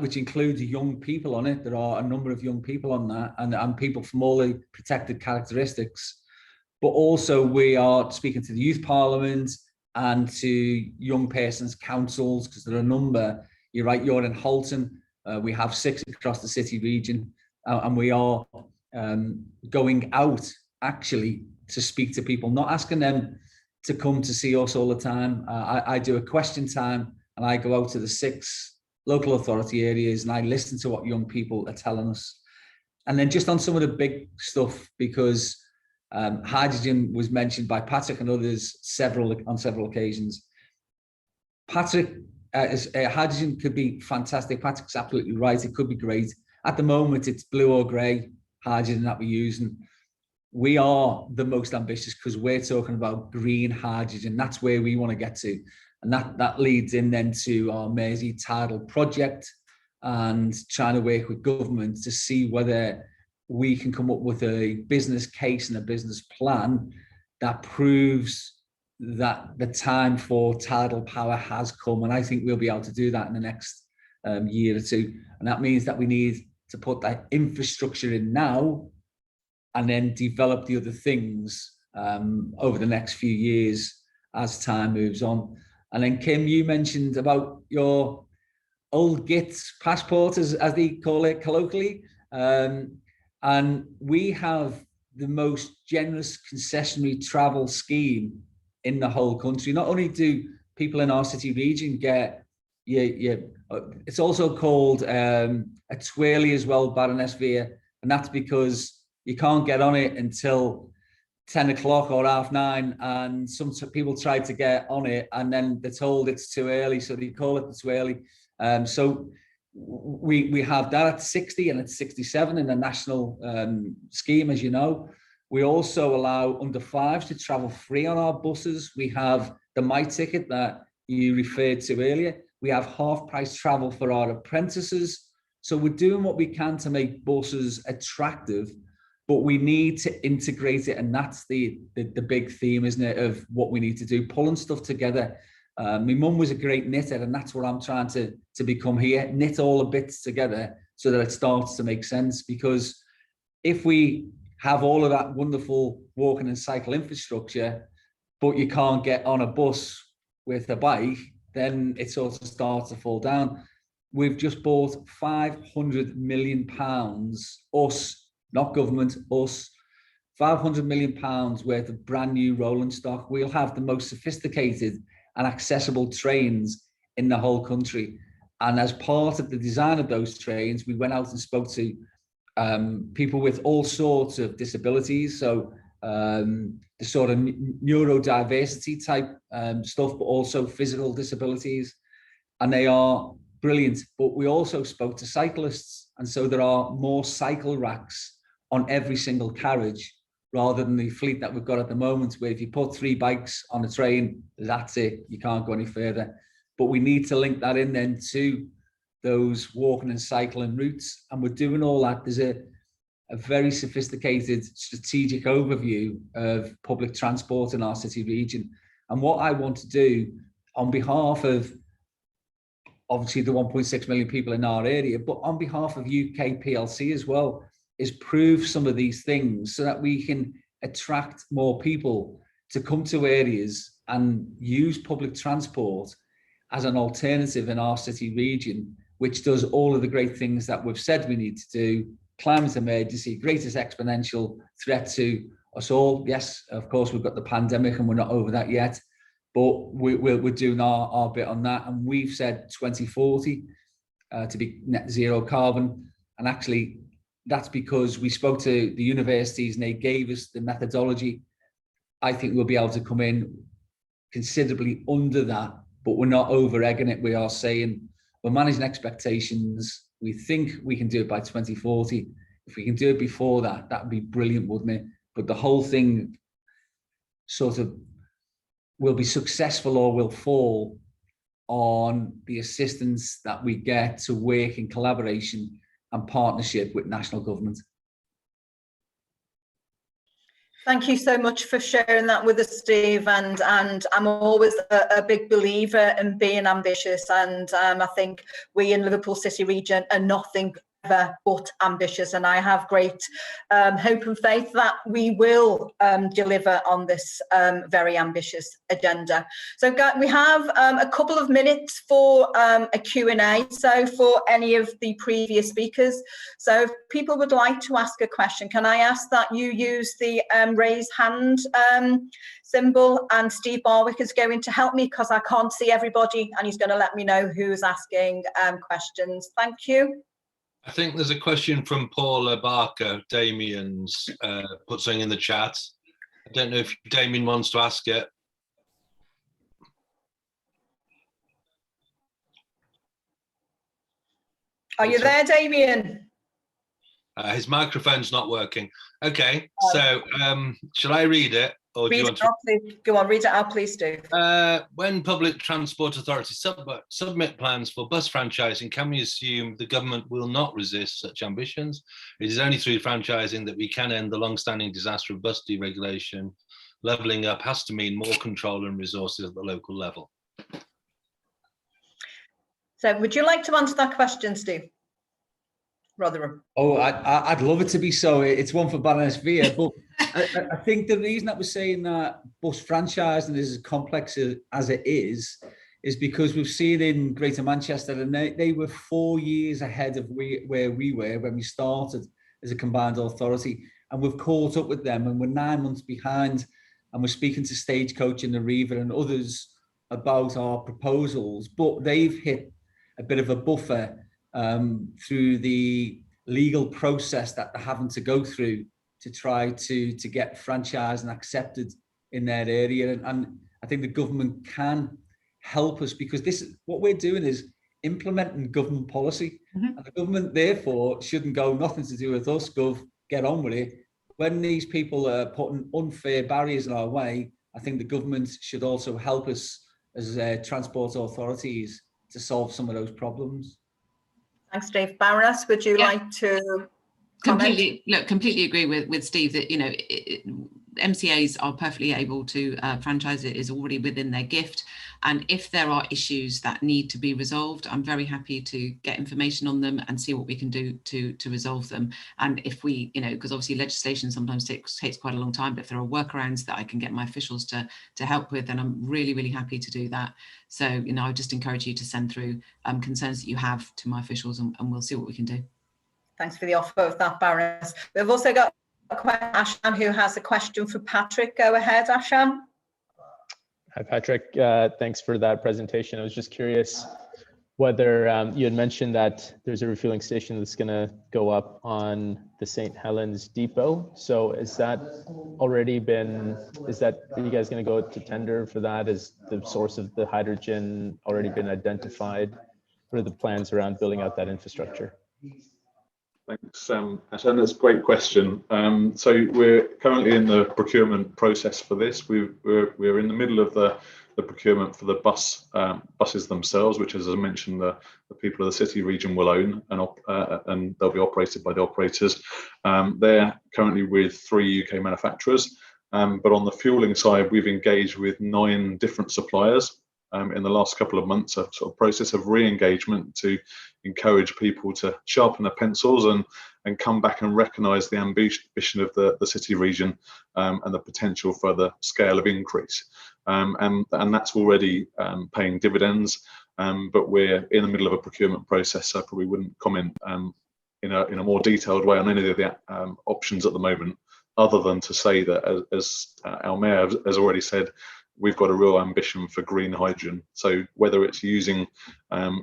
Speaker 9: which includes young people on it. There are a number of young people on that, and people from all the protected characteristics. But also we are speaking to the Youth Parliament and to young persons councils, because there are a number. You're right, you're in Halton. We have 6 across the city region, and we are going out actually to speak to people, not asking them to come to see us all the time. I do a question time, and I go out to the 6 local authority areas and I listen to what young people are telling us. And then just on some of the big stuff, because hydrogen was mentioned by Patrick and others on several occasions. Patrick, hydrogen could be fantastic. Patrick's absolutely right. It could be great. At the moment, it's blue or grey hydrogen that we're using. We are the most ambitious because we're talking about green hydrogen. That's where we want to get to. And that leads in then to our Mersey tidal project and trying to work with government to see whether we can come up with a business case and a business plan that proves that the time for tidal power has come. And I think we'll be able to do that in the next year or two. And that means that we need to put that infrastructure in now and then develop the other things over the next few years as time moves on. And then Kim, you mentioned about your old GITS passport, as they call it colloquially. And we have the most generous concessionary travel scheme in the whole country. Not only do people in our city region get, it's also called a twirly as well, Baroness Via, and that's because you can't get on it until 10 o'clock or 9:30, and some people try to get on it and then they're told it's too early, so they call it the twirly. So we have that at 60 and at 67 in the national scheme, as you know. We also allow under 5s to travel free on our buses. We have the My Ticket that you referred to earlier. We have half price travel for our apprentices. So we're doing what we can to make buses attractive, but we need to integrate it. And that's the big theme, isn't it, of what we need to do, pulling stuff together. My mum was a great knitter, and that's what I'm trying to become here, knit all the bits together so that it starts to make sense. Because if we have all of that wonderful walking and cycle infrastructure, but you can't get on a bus with a bike, then it sort of starts to fall down. We've just bought £500 million, us, not government, us, £500 million worth of brand new rolling stock. We'll have the most sophisticated and accessible trains in the whole country. And as part of the design of those trains, we went out and spoke to people with all sorts of disabilities. So the sort of neurodiversity type stuff, but also physical disabilities. And they are brilliant. But we also spoke to cyclists. And so there are more cycle racks on every single carriage, rather than the fleet that we've got at the moment, where if you put 3 bikes on a train, that's it, you can't go any further. But we need to link that in then to those walking and cycling routes, and we're doing all that. There's a very sophisticated strategic overview of public transport in our city region. And what I want to do on behalf of obviously the 1.6 million people in our area, but on behalf of UK PLC as well, is prove some of these things so that we can attract more people to come to areas and use public transport as an alternative in our city region, which does all of the great things that we've said we need to do. Climate emergency, greatest exponential threat to us all. Yes, of course, we've got the pandemic and we're not over that yet, but we're doing our bit on that. And we've said 2040 to be net zero carbon. And actually, that's because we spoke to the universities and they gave us the methodology. I think we'll be able to come in considerably under that, but we're not over egging it. We are saying we're managing expectations. We think we can do it by 2040. If we can do it before that, that would be brilliant, wouldn't it? But the whole thing sort of will be successful or will fall on the assistance that we get to work in collaboration and partnership with national government.
Speaker 2: Thank you so much for sharing that with us, Steve. And I'm always a big believer in being ambitious. And I think we in Liverpool City region are nothing but ambitious, and I have great hope and faith that we will deliver on this very ambitious agenda. So we have a couple of minutes for a Q&A, so for any of the previous speakers. So if people would like to ask a question, can I ask that you use the raise hand symbol, and Steve Barwick is going to help me because I can't see everybody, and he's going to let me know who's asking questions. Thank you.
Speaker 3: I think there's a question from Paula Barker. Damien's put something in the chat. I don't know if Damien wants to ask it.
Speaker 2: Are you there, Damien?
Speaker 3: His microphone's not working. Okay, so shall I read it? Or do you want
Speaker 2: to... Go on, read it out, please do.
Speaker 3: When public transport authorities submit plans for bus franchising, can we assume the government will not resist such ambitions? It is only through franchising that we can end the long-standing disaster of bus deregulation. Levelling up has to mean more control and resources at the local level.
Speaker 2: So would you like to answer that question, Steve? Rotherham.
Speaker 9: Oh, I'd love it to be so. It's one for Baroness Vere, but I think the reason that we're saying that bus franchising is as complex as it is because we've seen in Greater Manchester, and they were 4 years ahead of where we were when we started as a combined authority, and we've caught up with them, and we're 9 months behind, and we're speaking to Stagecoach and the Reaver and others about our proposals, but they've hit a bit of a buffer through the legal process that they're having to go through to try to get franchised and accepted in their area. And I think the government can help us, because this is what we're doing is implementing government policy. And the government therefore shouldn't go, nothing to do with us, gov, get on with it. When these people are putting unfair barriers in our way, I think the government should also help us as transport authorities to solve some of those problems.
Speaker 2: Thanks, Dave. Baroness, would you like to comment?
Speaker 7: Completely agree with Steve that, you know, MCAs are perfectly able to franchise. It is already within their gift. And if there are issues that need to be resolved, I'm very happy to get information on them and see what we can do to resolve them. And if we, you know, because obviously legislation sometimes takes quite a long time, but if there are workarounds that I can get my officials to help with, then I'm really, really happy to do that. So, you know, I would just encourage you to send through concerns that you have to my officials, and we'll see what we can do.
Speaker 2: Thanks for the offer of that, Baroness. We've also got Ashan, who has a question for Patrick. Go ahead, Ashan.
Speaker 10: Hi, Patrick. Thanks for that presentation. I was just curious whether you had mentioned that there's a refueling station that's going to go up on the St. Helens depot. So is that already been, are you guys going to go to tender for that? Is the source of the hydrogen already been identified? What are the plans around building out that infrastructure?
Speaker 8: Thanks, Ashan. That's a great question. So we're currently in the procurement process for this. We're in the middle of the procurement for the buses themselves, which, as I mentioned, the people of the city region will own, and they'll be operated by the operators. They're currently with 3 UK manufacturers, but on the fueling side, we've engaged with 9 different suppliers. In the last couple of months, a sort of process of re-engagement to encourage people to sharpen their pencils and come back and recognise the ambition of the city region and the potential for the scale of increase. And that's already paying dividends, but we're in the middle of a procurement process, so I probably wouldn't comment in a more detailed way on any of the options at the moment, other than to say that, as our mayor has already said, we've got a real ambition for green hydrogen. So whether it's using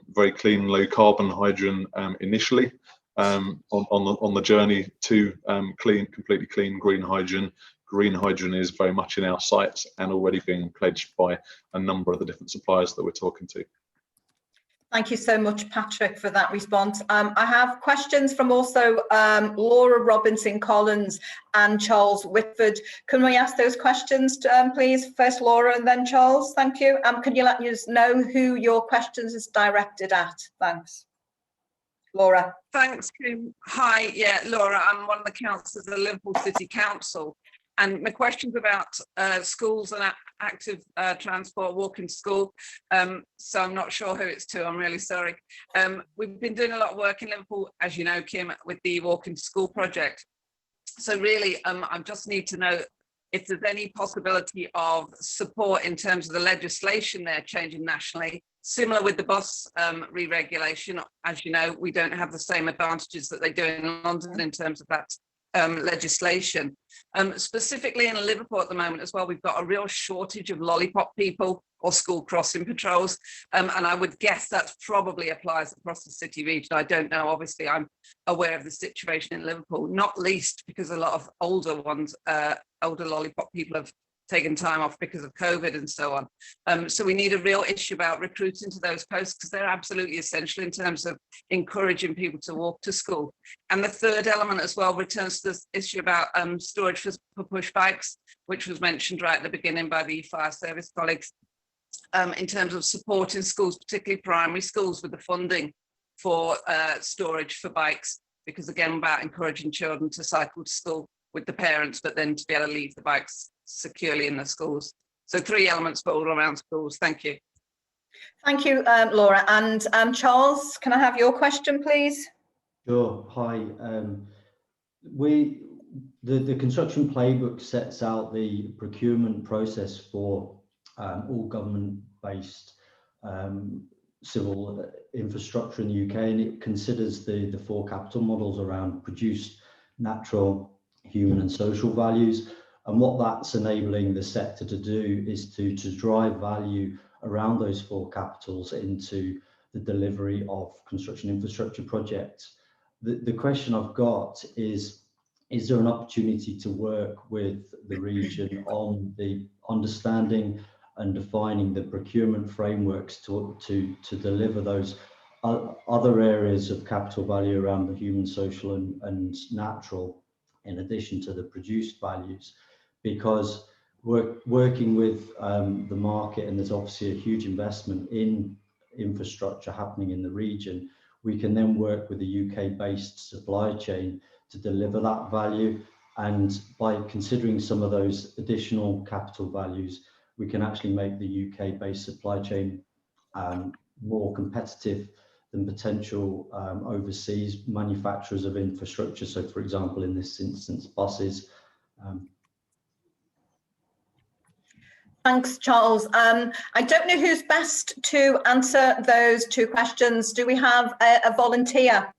Speaker 8: very clean, low carbon hydrogen initially on the journey to completely clean green hydrogen is very much in our sights and already being pledged by a number of the different suppliers that we're talking to.
Speaker 2: Thank you so much, Patrick, for that response. I have questions from also Laura Robinson-Collins and Charles Whitford. Can we ask those questions, please? First Laura and then Charles. Thank you. Can you let us know who your questions is directed at? Thanks. Laura.
Speaker 11: Thanks, Kim. Hi, yeah, Laura. I'm one of the councillors of the Liverpool City Council. And my question's about schools and active transport, walking to school. So I'm not sure who it's to, I'm really sorry. We've been doing a lot of work in Liverpool, as you know, Kim, with the walking to school project. So really, I just need to know if there's any possibility of support in terms of the legislation they're changing nationally, similar with the bus re-regulation. As you know, we don't have the same advantages that they do in London in terms of that legislation. Specifically in Liverpool at the moment as well, we've got a real shortage of lollipop people or school crossing patrols, and I would guess that probably applies across the city region. I don't know, obviously I'm aware of the situation in Liverpool, not least because a lot of older lollipop people have taken time off because of COVID and so on. So we need a real issue about recruiting to those posts, because they're absolutely essential in terms of encouraging people to walk to school. And the third element as well returns to this issue about storage for push bikes, which was mentioned right at the beginning by the fire service colleagues, in terms of supporting schools, particularly primary schools, with the funding for storage for bikes, because again, about encouraging children to cycle to school with the parents, but then to be able to leave the bikes securely in the schools. So 3 elements for all around schools. Thank you.
Speaker 2: Thank you, Laura. And Charles, can I have your question, please?
Speaker 12: Sure. Hi. The construction playbook sets out the procurement process for all government-based civil infrastructure in the UK, and it considers the four capital models around produced, natural, human and social values. And what that's enabling the sector to do is to drive value around those four capitals into the delivery of construction infrastructure projects. The question I've got is there an opportunity to work with the region on the understanding and defining the procurement frameworks to deliver those other areas of capital value around the human, social and natural, in addition to the produced values? Because working with the market, and there's obviously a huge investment in infrastructure happening in the region, we can then work with the UK-based supply chain to deliver that value. And by considering some of those additional capital values, we can actually make the UK-based supply chain more competitive than potential overseas manufacturers of infrastructure. So, for example, in this instance, buses.
Speaker 2: Thanks, Charles. I don't know who's best to answer those two questions. Do we have a volunteer?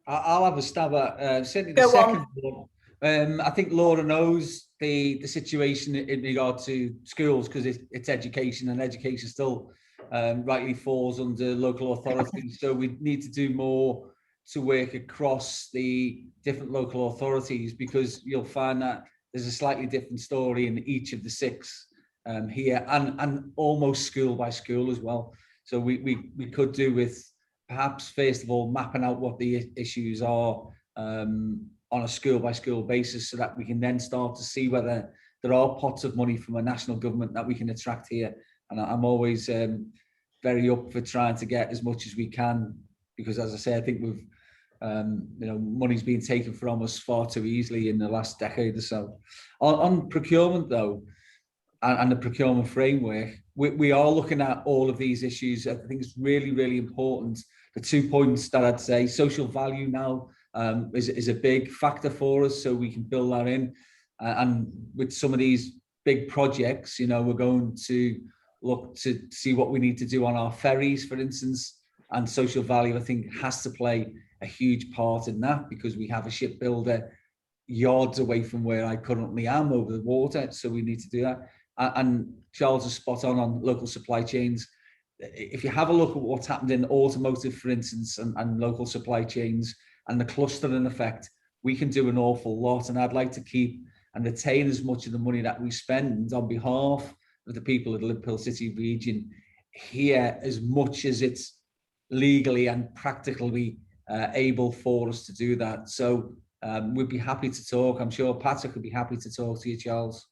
Speaker 9: I'll have a stab at certainly the second one. I think Laura knows the situation in regard to schools, because it's education, and education still rightly falls under local authorities. So we need to do more to work across the different local authorities, because you'll find that there's a slightly different story in each of the six here, and almost school by school as well. So we could do with perhaps first of all mapping out what the issues are on a school by school basis, so that we can then start to see whether there are pots of money from a national government that we can attract here. And I'm always very up for trying to get as much as we can, because as I say, I think we've money's been taken from us far too easily in the last decade or so. On procurement though, and the procurement framework, we are looking at all of these issues. I think it's really, really important. The 2 points that I'd say, social value now is a big factor for us, so we can build that in. And with some of these big projects, we're going to look to see what we need to do on our ferries, for instance, and social value, I think, has to play a huge part in that, because we have a shipbuilder yards away from where I currently am over the water, so we need to do that. And Charles is spot on local supply chains. If you have a look at what's happened in automotive, for instance, and local supply chains and the clustering effect, we can do an awful lot. And I'd like to keep and retain as much of the money that we spend on behalf of the people of the Liverpool City region here, as much as it's legally and practically able for us to do that. So we'd be happy to talk. I'm sure Patrick would be happy to talk to you, Charles.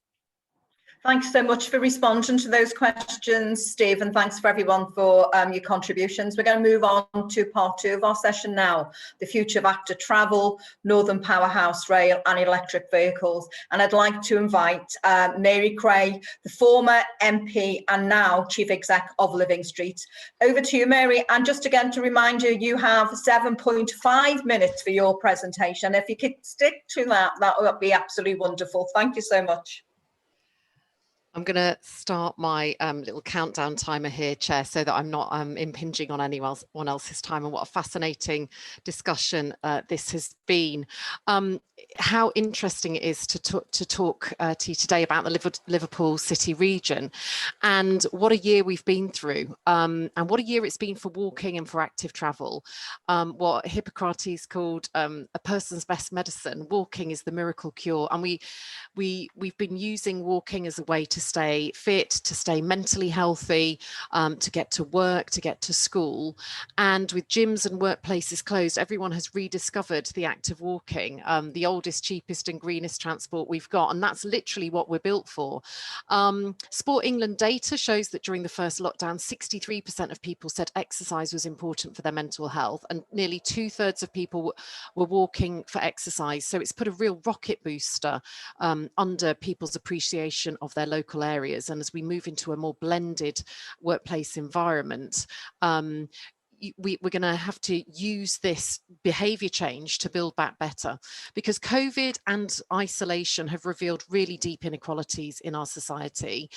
Speaker 2: Thanks so much for responding to those questions, Steve, and thanks for everyone for your contributions. We're going to move on to part two of our session now, the future of active travel, Northern Powerhouse Rail and electric vehicles. And I'd like to invite Mary Cray, the former MP and now Chief Exec of Living Street. Over to you, Mary. And just again to remind you, you have 7.5 minutes for your presentation. If you could stick to that, that would be absolutely wonderful. Thank you so much.
Speaker 13: I'm going to start my little countdown timer here, Chair, so that I'm not impinging on anyone else's time. And what a fascinating discussion this has been. How interesting it is to talk to you today about the Liverpool City region, and what a year we've been through, and what a year it's been for walking and for active travel. What Hippocrates called a person's best medicine, walking is the miracle cure. And we've been using walking as a way to stay fit, to stay mentally healthy, to get to work, to get to school. And with gyms and workplaces closed, everyone has rediscovered the act of walking, the oldest, cheapest and greenest transport we've got. And that's literally what we're built for. Sport England data shows that during the first lockdown, 63% of people said exercise was important for their mental health, and nearly 2/3 of people were walking for exercise. So it's put a real rocket booster under people's appreciation of their local areas. And as we move into a more blended workplace environment, we're going to have to use this behaviour change to build back better, because COVID and isolation have revealed really deep inequalities in our society.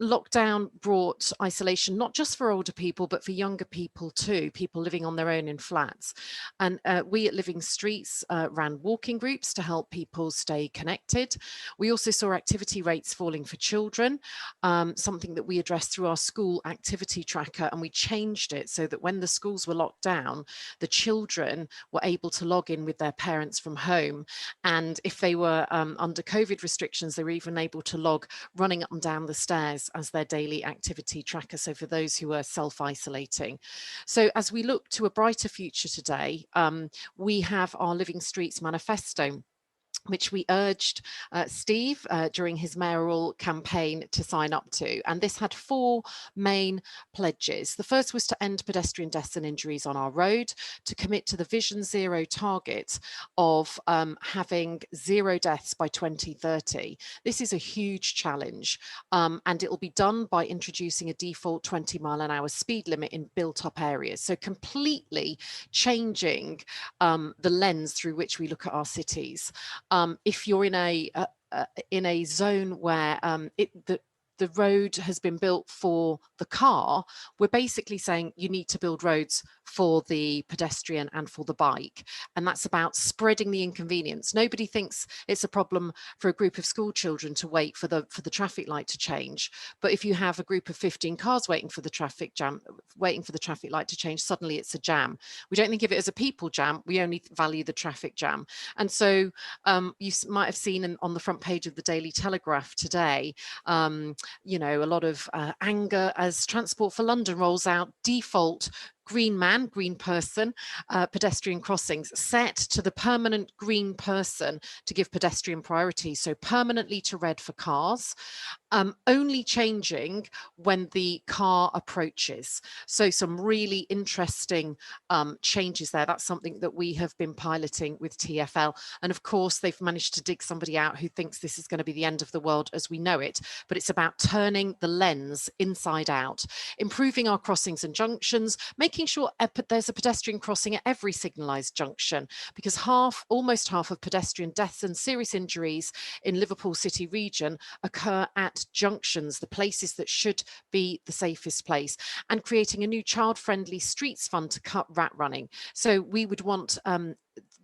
Speaker 13: Lockdown brought isolation, not just for older people, but for younger people too, people living on their own in flats. And we at Living Streets ran walking groups to help people stay connected. We also saw activity rates falling for children, something that we addressed through our school activity tracker, and we changed it so that when the schools were locked down, the children were able to log in with their parents from home. And if they were under COVID restrictions, they were even able to log running up and down the stairs as their daily activity tracker, so for those who are self-isolating. So as we look to a brighter future today, we have our Living Streets manifesto, which we urged Steve during his mayoral campaign to sign up to. And this had 4 main pledges. The first was to end pedestrian deaths and injuries on our road, to commit to the Vision Zero target of having 0 deaths by 2030. This is a huge challenge, and it will be done by introducing a default 20-mile-an-hour speed limit in built-up areas. So completely changing the lens through which we look at our cities. If you're in a zone where the road has been built for the car, we're basically saying you need to build roads for the pedestrian and for the bike. And that's about spreading the inconvenience. Nobody thinks it's a problem for a group of school children to wait for the traffic light to change. But if you have a group of 15 cars waiting for the traffic light to change, suddenly it's a jam. We don't think of it as a people jam, we only value the traffic jam. And so you might have seen on the front page of the Daily Telegraph today, you know, a lot of anger as Transport for London rolls out default green person pedestrian crossings set to the permanent green person to give pedestrian priority, so permanently to red for cars, only changing when the car approaches. So some really interesting changes there. That's something that we have been piloting with TfL, and of course they've managed to dig somebody out who thinks this is going to be the end of the world as we know it, but it's about turning the lens inside out, improving our crossings and junctions, making sure there's a pedestrian crossing at every signalised junction, because almost half of pedestrian deaths and serious injuries in Liverpool City region occur at junctions, the places that should be the safest place, and creating a new child-friendly streets fund to cut rat running. So we would want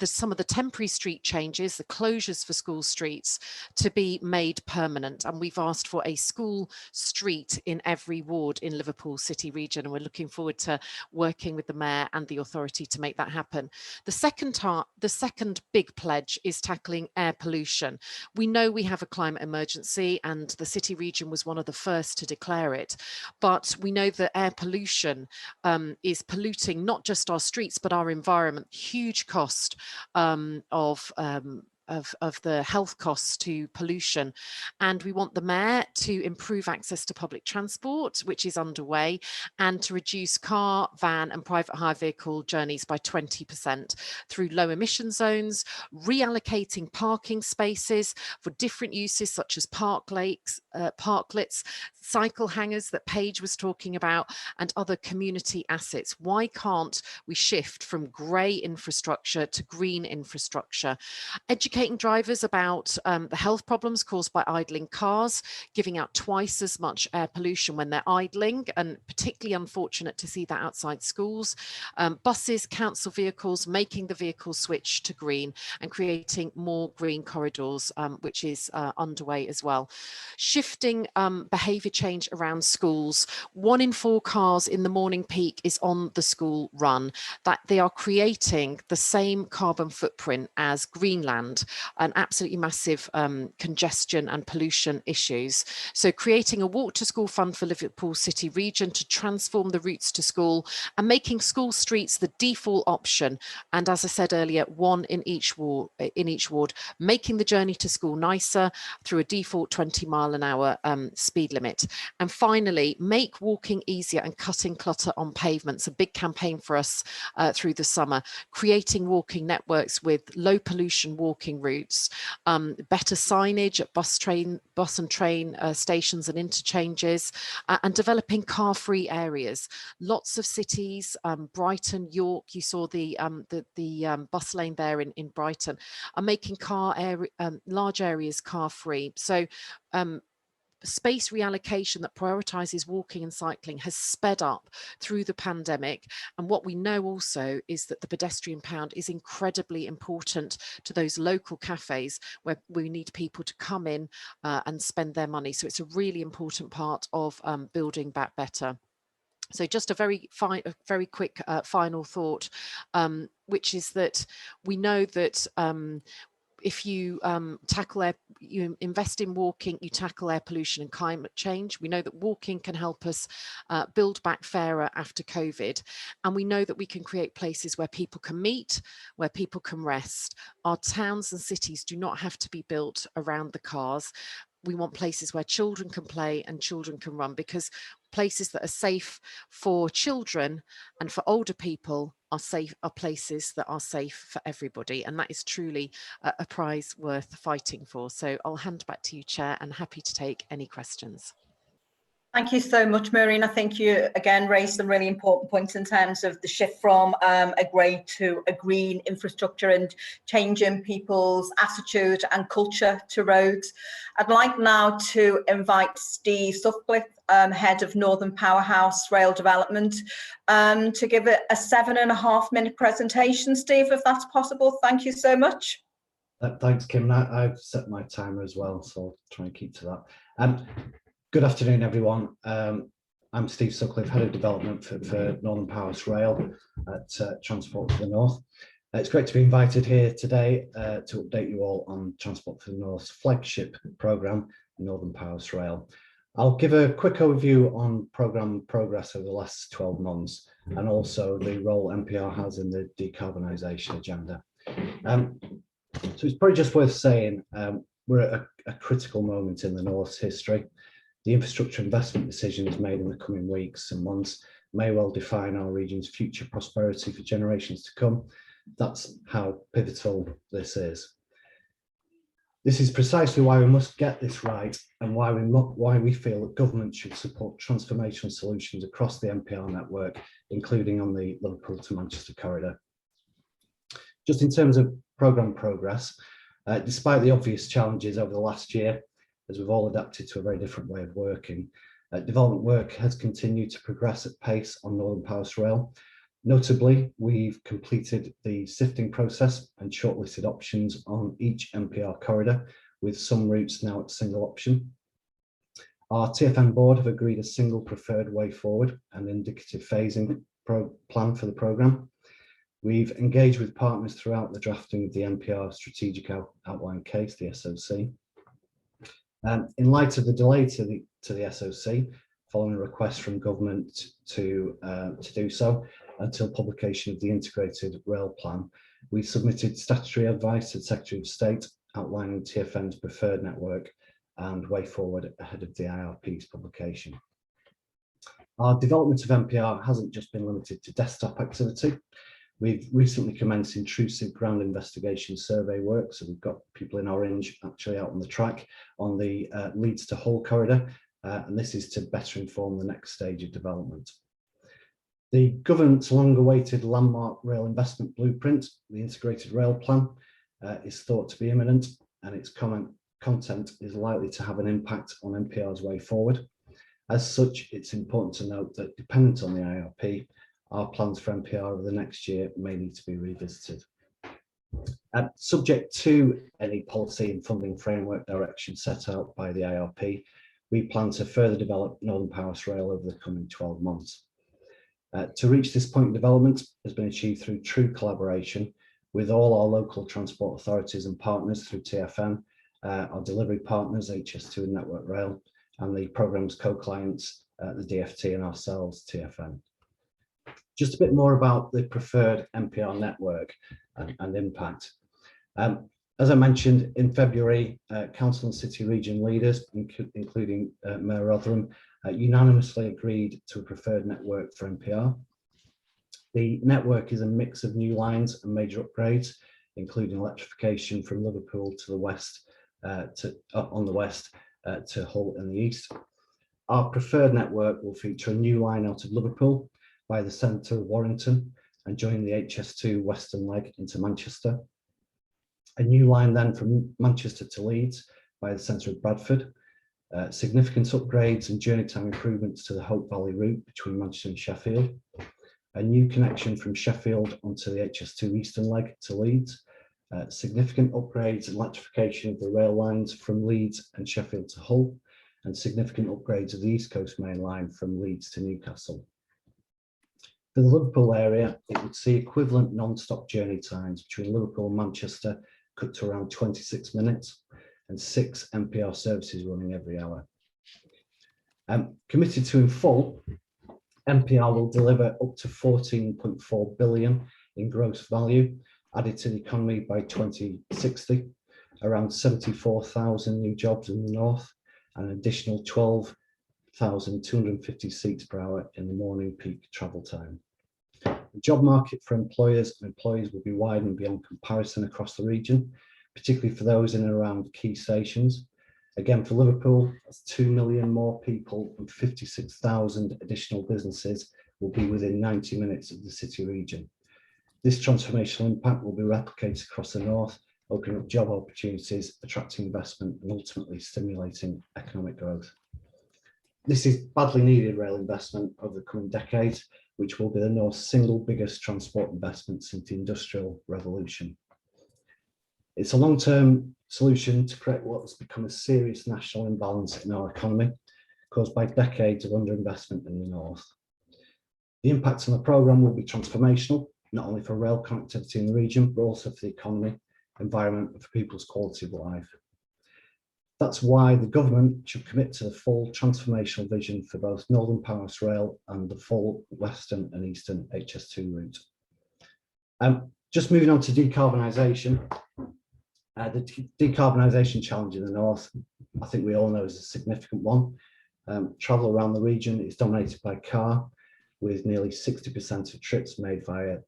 Speaker 13: some of the temporary street changes, the closures for school streets, to be made permanent. And we've asked for a school street in every ward in Liverpool City region. And we're looking forward to working with the mayor and the authority to make that happen. The second big pledge is tackling air pollution. We know we have a climate emergency, and the city region was one of the first to declare it. But we know that air pollution is polluting not just our streets, but our environment. Huge cost of the health costs to pollution. And we want the mayor to improve access to public transport, which is underway, and to reduce car, van and private hire vehicle journeys by 20% through low emission zones, reallocating parking spaces for different uses such as parklets, cycle hangers that Paige was talking about, and other community assets. Why can't we shift from grey infrastructure to green infrastructure? Educating drivers about the health problems caused by idling cars, giving out twice as much air pollution when they're idling, and particularly unfortunate to see that outside schools. Buses, council vehicles, making the vehicle switch to green, and creating more green corridors, which is underway as well. Shifting behaviour change around schools. 1 in 4 cars in the morning peak is on the school run. That they are creating the same carbon footprint as Greenland, and absolutely massive congestion and pollution issues. So creating a walk to school fund for Liverpool City region to transform the routes to school, and making school streets the default option. And as I said earlier, 1 in each ward, making the journey to school nicer through a default 20-mile-an-hour hour speed limit. And finally, make walking easier and cutting clutter on pavements. A big campaign for us through the summer, creating walking networks with low pollution walking routes, better signage at bus and train stations and interchanges, and developing car-free areas. Lots of cities, Brighton, York, you saw the bus lane there in Brighton, are making large areas car-free. So space reallocation that prioritises walking and cycling has sped up through the pandemic. And what we know also is that the pedestrian pound is incredibly important to those local cafes where we need people to come in and spend their money. So it's a really important part of building back better. So just a very quick final thought, which is that we know that if you you invest in walking, you tackle air pollution and climate change. We know that walking can help us build back fairer after COVID. And we know that we can create places where people can meet, where people can rest. Our towns and cities do not have to be built around the cars. We want places where children can play and children can run, because places that are safe for children and for older people are places that are safe for everybody. And that is truly a prize worth fighting for. So I'll hand back to you, Chair, and happy to take any questions.
Speaker 2: Thank you so much, Maureen. I think you again raised some really important points in terms of the shift from a grey to a green infrastructure and changing people's attitude and culture to roads. I'd like now to invite Steve Sutcliffe, Head of Northern Powerhouse Rail Development, to give it a 7.5 minute presentation. Steve, if that's possible, thank you so much.
Speaker 14: Thanks, Kim. I've set my timer as well, so I'll try and keep to that. Good afternoon, everyone. I'm Steve Sutcliffe, Head of Development for Northern Powerhouse Rail at Transport for the North. It's great to be invited here today to update you all on Transport for the North's flagship programme, Northern Powerhouse Rail. I'll give a quick overview on programme progress over the last 12 months and also the role NPR has in the decarbonisation agenda. So it's probably just worth saying we're at a critical moment in the North's history. The infrastructure investment decisions made in the coming weeks and months may well define our region's future prosperity for generations to come. That's how pivotal this is. This is precisely why we must get this right and why we feel that government should support transformational solutions across the NPR network, including on the Liverpool to Manchester corridor. Just in terms of programme progress, despite the obvious challenges over the last year, as we've all adapted to a very different way of working, development work has continued to progress at pace on Northern Powerhouse Rail. Notably, we've completed the sifting process and shortlisted options on each NPR corridor, with some routes now at single option. Our TfN board have agreed a single preferred way forward and indicative phasing plan for the programme. We've engaged with partners throughout the drafting of the NPR Strategic Outline Case, the SOC. In light of the delay to the SOC, following a request from government to do so until publication of the Integrated Rail Plan, we submitted statutory advice to the Secretary of State outlining TfN's preferred network and way forward ahead of the IRP's publication. Our development of NPR hasn't just been limited to desktop activity. We've recently commenced intrusive ground investigation survey work, so we've got people in orange actually out on the track on the Leeds to Hull corridor, and this is to better inform the next stage of development. The government's long-awaited landmark rail investment blueprint, the Integrated Rail Plan, is thought to be imminent, and its content is likely to have an impact on NPR's way forward. As such, it's important to note that, dependent on the IRP, our plans for NPR over the next year may need to be revisited. Subject to any policy and funding framework direction set out by the IRP, we plan to further develop Northern Powerhouse Rail over the coming 12 months. To reach this point in development has been achieved through true collaboration with all our local transport authorities and partners through TfN, our delivery partners, HS2 and Network Rail, and the programme's co-clients, the DFT and ourselves, TfN. Just a bit more about the preferred NPR network and impact. As I mentioned, in February, council and city region leaders, including Mayor Rotherham, unanimously agreed to a preferred network for NPR. The network is a mix of new lines and major upgrades, including electrification from Liverpool to the west, on the west to Hull in the east. Our preferred network will feature a new line out of Liverpool by the centre of Warrington and join the HS2 western leg into Manchester. A new line then from Manchester to Leeds by the centre of Bradford. Significant upgrades and journey time improvements to the Hope Valley route between Manchester and Sheffield. A new connection from Sheffield onto the HS2 eastern leg to Leeds. Significant upgrades and electrification of the rail lines from Leeds and Sheffield to Hull, and significant upgrades of the East Coast Main Line from Leeds to Newcastle. For the Liverpool area, it would see equivalent non-stop journey times between Liverpool and Manchester cut to around 26 minutes and 6 NPR services running every hour. Committed to in full, NPR will deliver up to 14.4 billion in gross value added to the economy by 2060, around 74,000 new jobs in the north, and an additional 12,250 seats per hour in the morning peak travel time. The job market for employers and employees will be widened beyond comparison across the region, particularly for those in and around key stations. Again, for Liverpool, that's 2 million more people and 56,000 additional businesses will be within 90 minutes of the city region. This transformational impact will be replicated across the north, opening up job opportunities, attracting investment and ultimately stimulating economic growth. This is badly needed rail investment over the coming decades, which will be the north's single biggest transport investment since the Industrial Revolution. It's a long-term solution to correct what has become a serious national imbalance in our economy, caused by decades of underinvestment in the north. The impact on the programme will be transformational, not only for rail connectivity in the region, but also for the economy, environment, and for people's quality of life. That's why the government should commit to the full transformational vision for both Northern Powerhouse Rail and the full western and eastern HS2 route. Just moving on to decarbonisation. The decarbonisation challenge in the north, I think we all know, is a significant one. Travel around the region is dominated by car, with nearly 60% of trips made via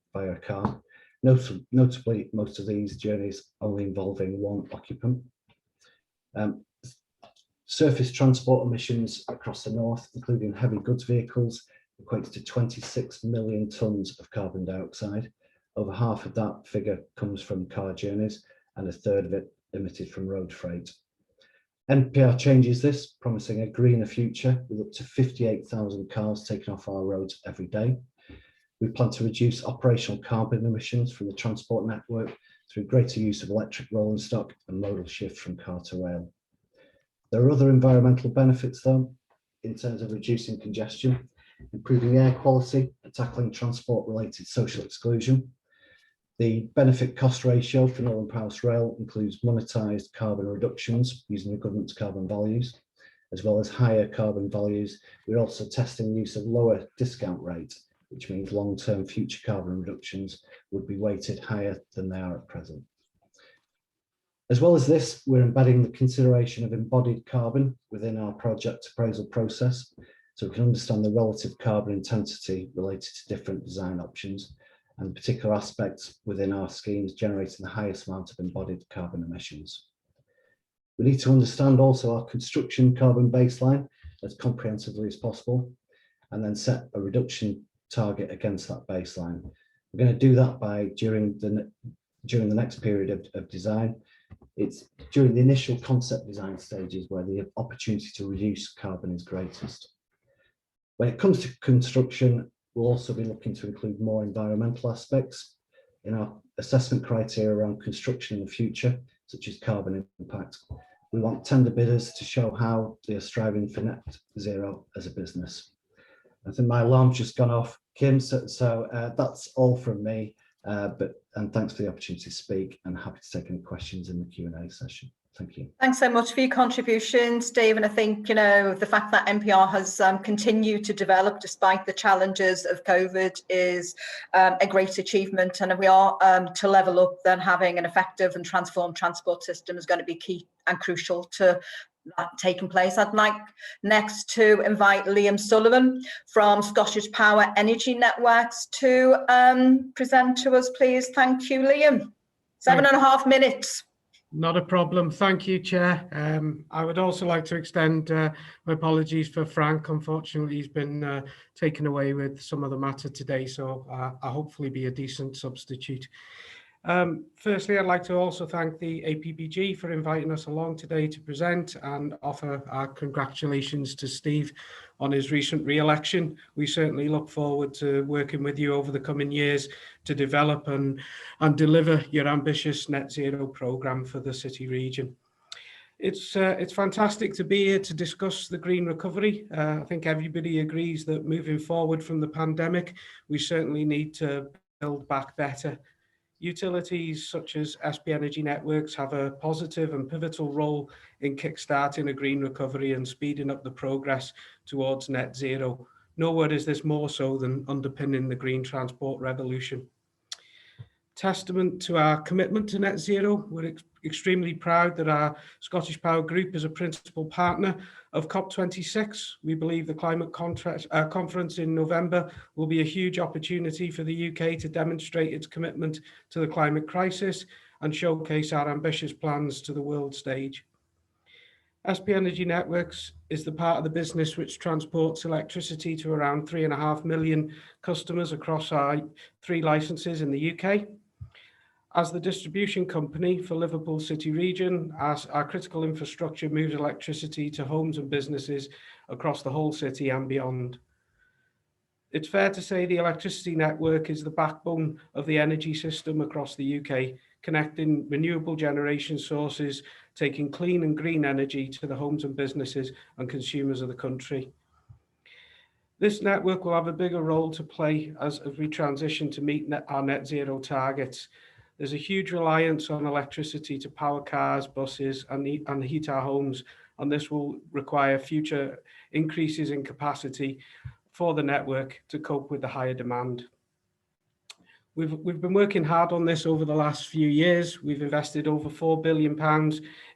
Speaker 14: car. Notably, most of these journeys only involving one occupant. Surface transport emissions across the north, including heavy goods vehicles, equates to 26 million tonnes of carbon dioxide. Over half of that figure comes from car journeys and a third of it emitted from road freight. NPR changes this, promising a greener future with up to 58,000 cars taken off our roads every day. We plan to reduce operational carbon emissions from the transport network through greater use of electric rolling stock and modal shift from car to rail. There are other environmental benefits though, in terms of reducing congestion, improving air quality and tackling transport related social exclusion. The benefit cost ratio for Northern Powerhouse Rail includes monetised carbon reductions using the government's carbon values, as well as higher carbon values. We're also testing the use of lower discount rate, which means long-term future carbon reductions would be weighted higher than they are at present. As well as this, we're embedding the consideration of embodied carbon within our project appraisal process, so we can understand the relative carbon intensity related to different design options and particular aspects within our schemes generating the highest amount of embodied carbon emissions. We need to understand also our construction carbon baseline as comprehensively as possible, and then set a reduction target against that baseline. We're going to do that by during the next period of design. It's during the initial concept design stages where the opportunity to reduce carbon is greatest. When it comes to construction, we'll also be looking to include more environmental aspects in our assessment criteria around construction in the future, such as carbon impact. We want tender bidders to show how they are striving for net zero as a business. I think my alarm's just gone off, Kim, so that's all from me, and thanks for the opportunity to speak, and happy to take any questions in the Q&A session. Thank you.
Speaker 2: Thanks so much for your contribution, Steve. And I think, you know, the fact that NPR has continued to develop despite the challenges of COVID is a great achievement. And we are to level up, then having an effective and transformed transport system is going to be key and crucial to that taking place. I'd like next to invite Liam Sullivan from Scottish Power Energy Networks to present to us, please. Thank you, Liam. 7.5 minutes.
Speaker 15: Not a problem. Thank you, Chair. I would also like to extend my apologies for Frank. Unfortunately, he's been taken away with some other matter today, so I'll hopefully be a decent substitute. Firstly, I'd like to also thank the APPG for inviting us along today to present and offer our congratulations to Steve on his recent re-election. We certainly look forward to working with you over the coming years to develop and deliver your ambitious net zero programme for the city region. It's fantastic to be here to discuss the green recovery. I think everybody agrees that moving forward from the pandemic, we certainly need to build back better. Utilities such as SP Energy Networks have a positive and pivotal role in kickstarting a green recovery and speeding up the progress towards net zero. Nowhere is this more so than underpinning the green transport revolution. Testament to our commitment to net zero, we're extremely proud that our Scottish Power Group is a principal partner of COP26. We believe the climate conference in November will be a huge opportunity for the UK to demonstrate its commitment to the climate crisis and showcase our ambitious plans to the world stage. SP Energy Networks is the part of the business which transports electricity to around 3.5 million customers across our 3 licenses in the UK. As the distribution company for Liverpool City region, our critical infrastructure moves electricity to homes and businesses across the whole city and beyond. It's fair to say the electricity network is the backbone of the energy system across the UK, connecting renewable generation sources, taking clean and green energy to the homes and businesses and consumers of the country. This network will have a bigger role to play as we transition to meet our net zero targets. There's a huge reliance on electricity to power cars, buses, and heat our homes, and this will require future increases in capacity for the network to cope with the higher demand. We've been working hard on this over the last few years. We've invested over £4 billion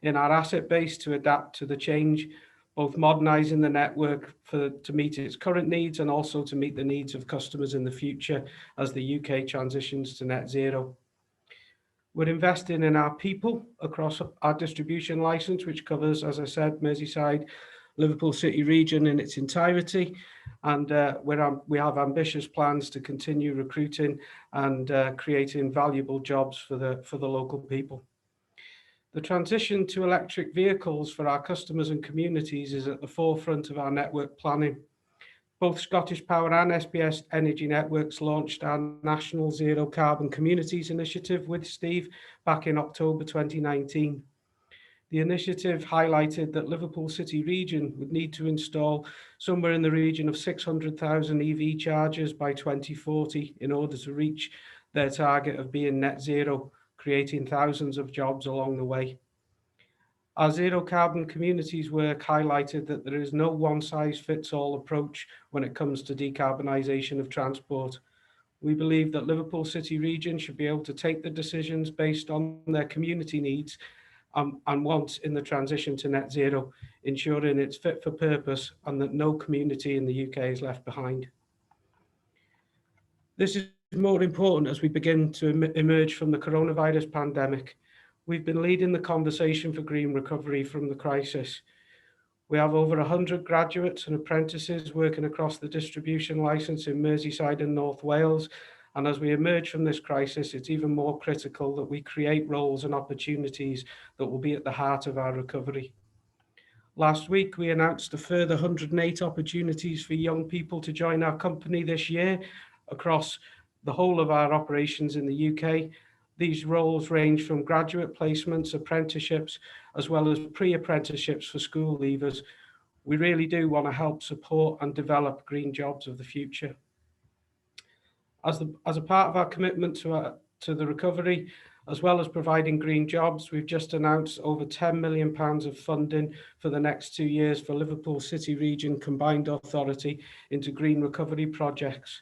Speaker 15: in our asset base to adapt to the change, both modernising the network to meet its current needs and also to meet the needs of customers in the future as the UK transitions to net zero. We're investing in our people across our distribution licence, which covers, as I said, Merseyside, Liverpool City region in its entirety. And we have ambitious plans to continue recruiting and creating valuable jobs for the local people. The transition to electric vehicles for our customers and communities is at the forefront of our network planning. Both Scottish Power and SPS Energy Networks launched our National Zero Carbon Communities Initiative with Steve back in October 2019. The initiative highlighted that Liverpool City region would need to install somewhere in the region of 600,000 EV chargers by 2040 in order to reach their target of being net zero, creating thousands of jobs along the way. Our zero carbon communities work highlighted that there is no one-size-fits-all approach when it comes to decarbonisation of transport. We believe that Liverpool City region should be able to take the decisions based on their community needs and wants in the transition to net zero, ensuring it's fit for purpose and that no community in the UK is left behind. This is more important as we begin to emerge from the coronavirus pandemic. We've been leading the conversation for green recovery from the crisis. We have over 100 graduates and apprentices working across the distribution licence in Merseyside and North Wales. And as we emerge from this crisis, it's even more critical that we create roles and opportunities that will be at the heart of our recovery. Last week, we announced a further 108 opportunities for young people to join our company this year across the whole of our operations in the UK. These roles range from graduate placements, apprenticeships, as well as pre-apprenticeships for school leavers. We really do want to help support and develop green jobs of the future. As a part of our commitment to the recovery, As well as providing green jobs, we've just announced over £10 million of funding for the next 2 years for Liverpool City Region Combined Authority into green recovery projects.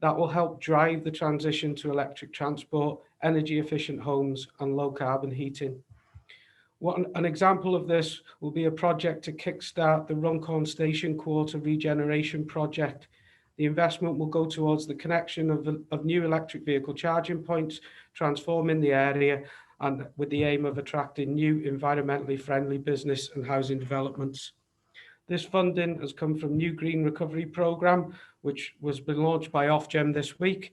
Speaker 15: That will help drive the transition to electric transport, energy efficient homes and low carbon heating. An example of this will be a project to kickstart the Runcorn Station Quarter regeneration project. The investment will go towards the connection of new electric vehicle charging points, transforming the area, and with the aim of attracting new environmentally friendly business and housing developments. This funding has come from New Green Recovery Programme, which was been launched by Ofgem this week.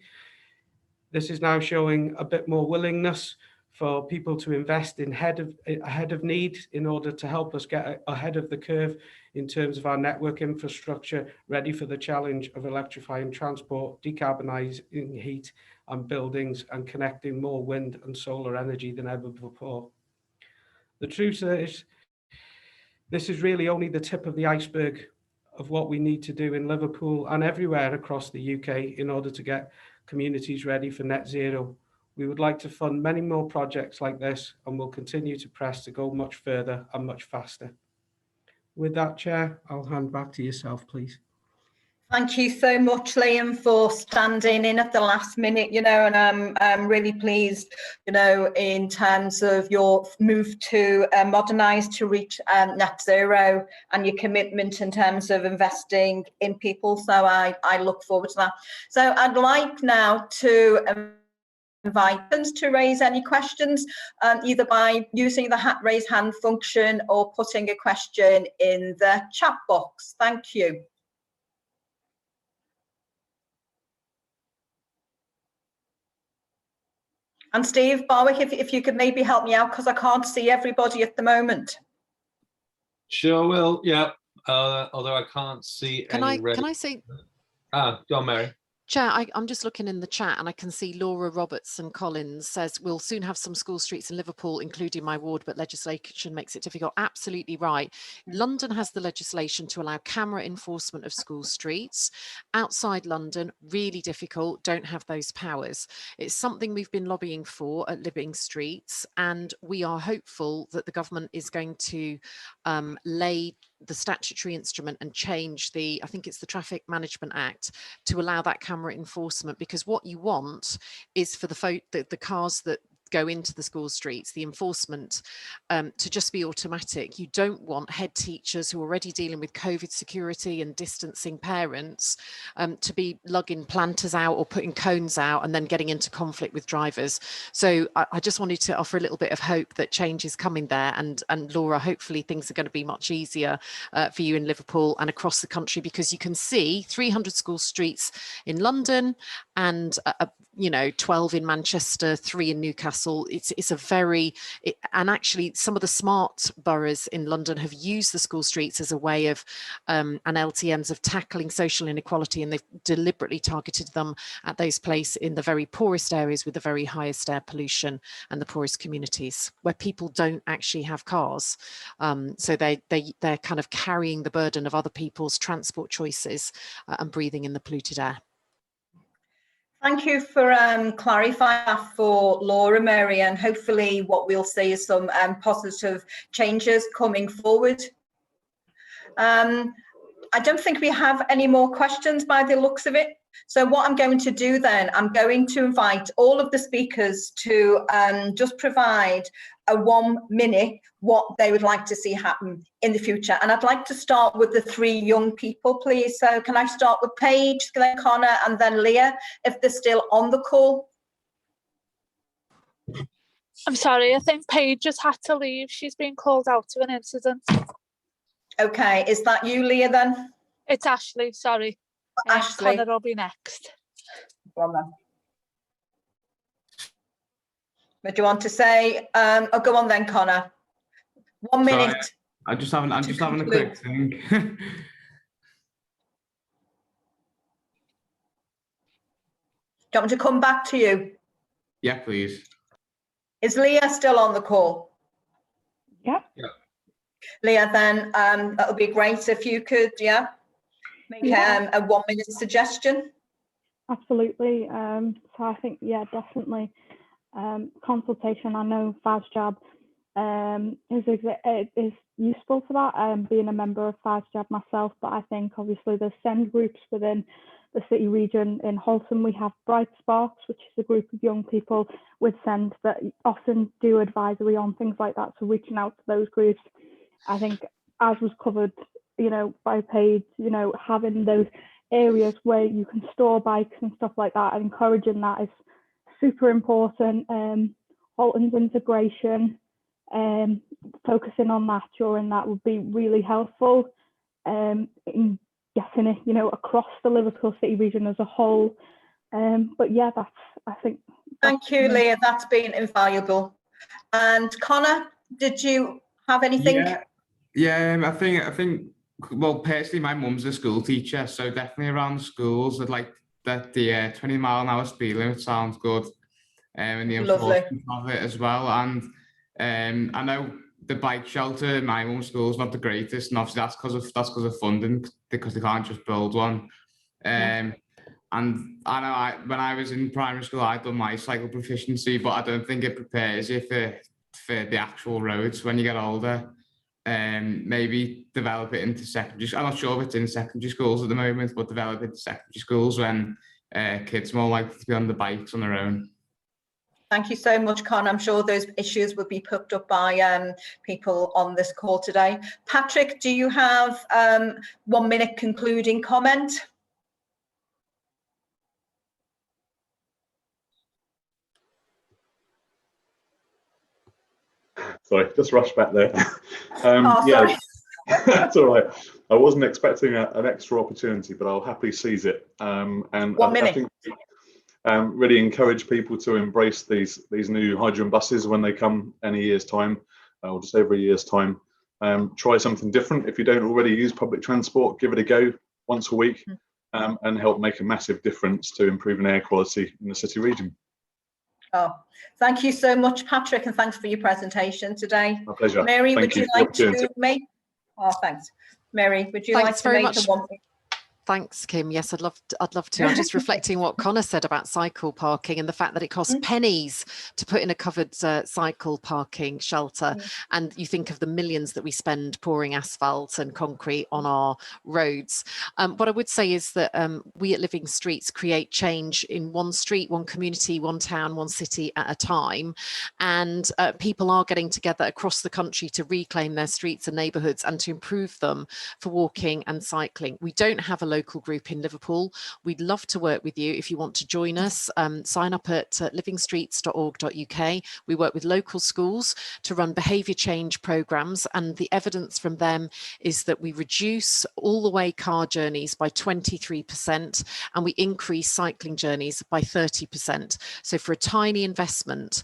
Speaker 15: This is now showing a bit more willingness for people to invest in ahead of need in order to help us get ahead of the curve in terms of our network infrastructure, ready for the challenge of electrifying transport, decarbonising heat and buildings, and connecting more wind and solar energy than ever before. The truth is, this is really only the tip of the iceberg of what we need to do in Liverpool and everywhere across the UK in order to get communities ready for net zero. We would like to fund many more projects like this, and will continue to press to go much further and much faster. With that, Chair, I'll hand back to yourself, please.
Speaker 2: Thank you so much, Liam, for standing in at the last minute, and I'm really pleased, in terms of your move to modernise to reach net zero and your commitment in terms of investing in people. So I look forward to that. So I'd like now to invite us to raise any questions, either by using the raise hand function or putting a question in the chat box. Thank you. And Steve Barwick, if you could maybe help me out, because I can't see everybody at the moment.
Speaker 3: Sure will, yeah. Although I can't see
Speaker 13: Can I say?
Speaker 3: Go on, Mary.
Speaker 13: Chair, I'm just looking in the chat and I can see Laura Robertson Collins says we'll soon have some school streets in Liverpool, including my ward, but legislation makes it difficult. Absolutely right. London has the legislation to allow camera enforcement of school streets. Outside London, really difficult, don't have those powers. It's something we've been lobbying for at Living Streets, and we are hopeful that the government is going to lay the statutory instrument and change I think it's the Traffic Management Act, to allow that camera enforcement, because what you want is for the cars that go into the school streets, the enforcement to just be automatic. You don't want head teachers who are already dealing with COVID security and distancing parents to be lugging planters out or putting cones out and then getting into conflict with drivers. So I just wanted to offer a little bit of hope that change is coming there. And Laura, hopefully things are going to be much easier for you in Liverpool and across the country, because you can see 300 school streets in London and 12 in Manchester, 3 in Newcastle. It's a very, and actually some of the smart boroughs in London have used the school streets as a way of and LTMs of tackling social inequality, and they've deliberately targeted them at those places in the very poorest areas with the very highest air pollution and the poorest communities where people don't actually have cars. So they're kind of carrying the burden of other people's transport choices and breathing in the polluted air.
Speaker 2: Thank you for clarifying that for Laura, Mary, and hopefully what we'll see is some positive changes coming forward. I don't think we have any more questions by the looks of it. So what I'm going to do then, I'm going to invite all of the speakers to just provide a 1 minute what they would like to see happen in the future. And I'd like to start with the 3 young people, please. So can I start with Paige, then Connor, and then Leah, if they're still on the call?
Speaker 16: I'm sorry, I think Paige just had to leave. She's been called out to an incident.
Speaker 2: Okay, is that you, Leah, then?
Speaker 16: It's Ashley, sorry.
Speaker 2: Ashley.
Speaker 16: Connor will be next.
Speaker 2: Go on then. What do you want to say? Oh, go on then, Connor. 1 minute.
Speaker 1: Sorry, I'm just having a quick think.
Speaker 2: Do you want me to come back to you?
Speaker 1: Yeah, please.
Speaker 2: Is Leah still on the call?
Speaker 5: Yeah.
Speaker 2: Leah, then that would be great if you could, make a 1 minute suggestion.
Speaker 5: Absolutely. So I think, yeah, definitely. consultation. I know FASJAB is useful for that, being a member of FASJAB myself, but I think obviously there's SEND groups within the city region. In Halton we have Bright Sparks, which is a group of young people with SEND that often do advisory on things like that, so reaching out to those groups. I think, as was covered, you know, by Paige, you know, having those areas where you can store bikes and stuff like that and encouraging that is super important. Halton's integration, focusing on that during that would be really helpful in getting it, you know, across the Liverpool City region as a whole. But yeah, that's, I think.
Speaker 2: Thank you, Leah. That's been invaluable. And Connor, did you have anything?
Speaker 1: Yeah, I think. Well, personally, my mum's a school teacher, so definitely around schools, I'd like that the 20-mile-an-hour speed limit sounds good, and the enforcement of it as well. And I know the bike shelter in my mum's school is not the greatest, and obviously that's because of funding, because they can't just build one. And I know when I was in primary school, I'd done my cycle proficiency, but I don't think it prepares you for the actual roads when you get older. Maybe develop it into secondary. I'm not sure if it's in secondary schools at the moment, but develop it to secondary schools when kids are more likely to be on the bikes on their own.
Speaker 2: Thank you so much, Con. I'm sure those issues will be picked up by people on this call today. Patrick, do you have 1 minute concluding comment?
Speaker 8: Sorry, just rushed back there.
Speaker 2: Sorry.
Speaker 8: Yeah, that's all right. I wasn't expecting an extra opportunity, but I'll happily seize it. And
Speaker 2: 1 minute.
Speaker 8: I think really encourage people to embrace these new hydrogen buses when they come in a year's time, or just over a year's time. Try something different. If you don't already use public transport, give it a go once a week, and help make a massive difference to improving air quality in the city region.
Speaker 2: Oh, thank you so much, Patrick, and thanks for your presentation today.
Speaker 8: My pleasure.
Speaker 2: Mary,
Speaker 8: Thank
Speaker 2: would
Speaker 8: you
Speaker 2: you
Speaker 8: for the
Speaker 2: like to
Speaker 8: opportunity.
Speaker 2: make? Oh, thanks. Mary, would you
Speaker 13: Thanks
Speaker 2: like to
Speaker 13: very
Speaker 2: make
Speaker 13: much.
Speaker 2: a 1 minute?
Speaker 13: Thanks, Kim. Yes, I'd love to. I'm just reflecting what Connor said about cycle parking and the fact that it costs pennies to put in a covered cycle parking shelter. And you think of the millions that we spend pouring asphalt and concrete on our roads. What I would say is that we at Living Streets create change in one street, one community, one town, one city at a time. And people are getting together across the country to reclaim their streets and neighbourhoods and to improve them for walking and cycling. We don't have a local group in Liverpool. We'd love to work with you. If you want to join us, sign up at livingstreets.org.uk. We work with local schools to run behaviour change programmes, and the evidence from them is that we reduce all the way car journeys by 23% and we increase cycling journeys by 30%. So for a tiny investment,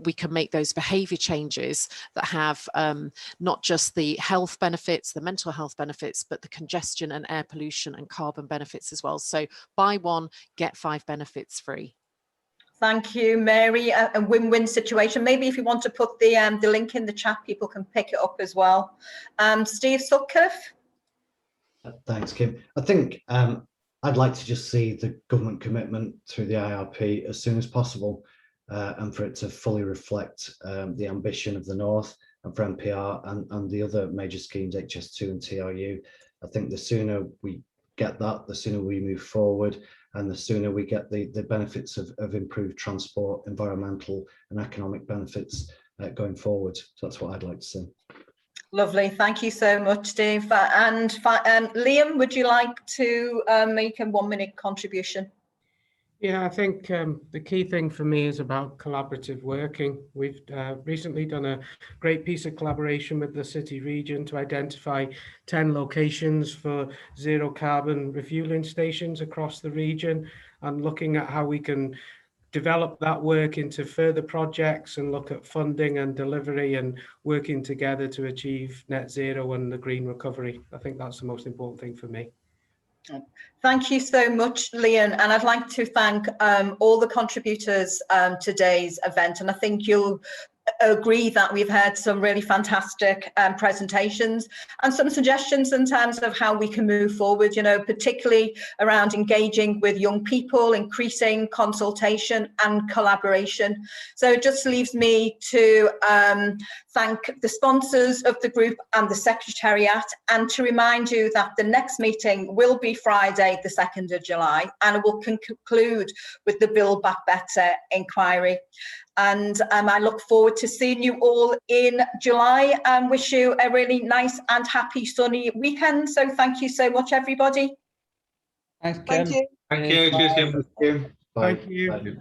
Speaker 13: we can make those behaviour changes that have not just the health benefits, the mental health benefits, but the congestion and air pollution and carbon benefits as well. So buy one, get 5 benefits free.
Speaker 2: Thank you, Mary. A win-win situation. Maybe if you want to put the link in the chat, people can pick it up as well. Steve Sutcliffe.
Speaker 14: Thanks, Kim. I think I'd like to just see the government commitment through the IRP as soon as possible, and for it to fully reflect the ambition of the North and for NPR and the other major schemes, HS2 and TRU. I think the sooner we get that, the sooner we move forward, and the sooner we get the benefits of improved transport, environmental and economic benefits going forward. So that's what I'd like to see.
Speaker 2: Lovely. Thank you so much, Steve. And Liam, would you like to make a 1 minute contribution?
Speaker 15: Yeah, I think the key thing for me is about collaborative working. We've recently done a great piece of collaboration with the city region to identify 10 locations for zero carbon refueling stations across the region, and looking at how we can develop that work into further projects and look at funding and delivery and working together to achieve net zero and the green recovery. I think that's the most important thing for me.
Speaker 2: Thank you so much, Leon, and I'd like to thank all the contributors today's event, and I think you'll agree that we've had some really fantastic presentations and some suggestions in terms of how we can move forward, you know, particularly around engaging with young people, increasing consultation and collaboration. So it just leaves me to thank the sponsors of the group and the Secretariat, and to remind you that the next meeting will be Friday, the 2nd of July, and it will conclude with the Build Back Better inquiry. And I look forward to seeing you all in July and wish you a really nice and happy sunny weekend. So thank you so much, everybody.
Speaker 9: Thanks, Kim.
Speaker 2: Thank you.
Speaker 3: Thank you. Cheers, Kim.
Speaker 15: Thank you.
Speaker 8: Bye.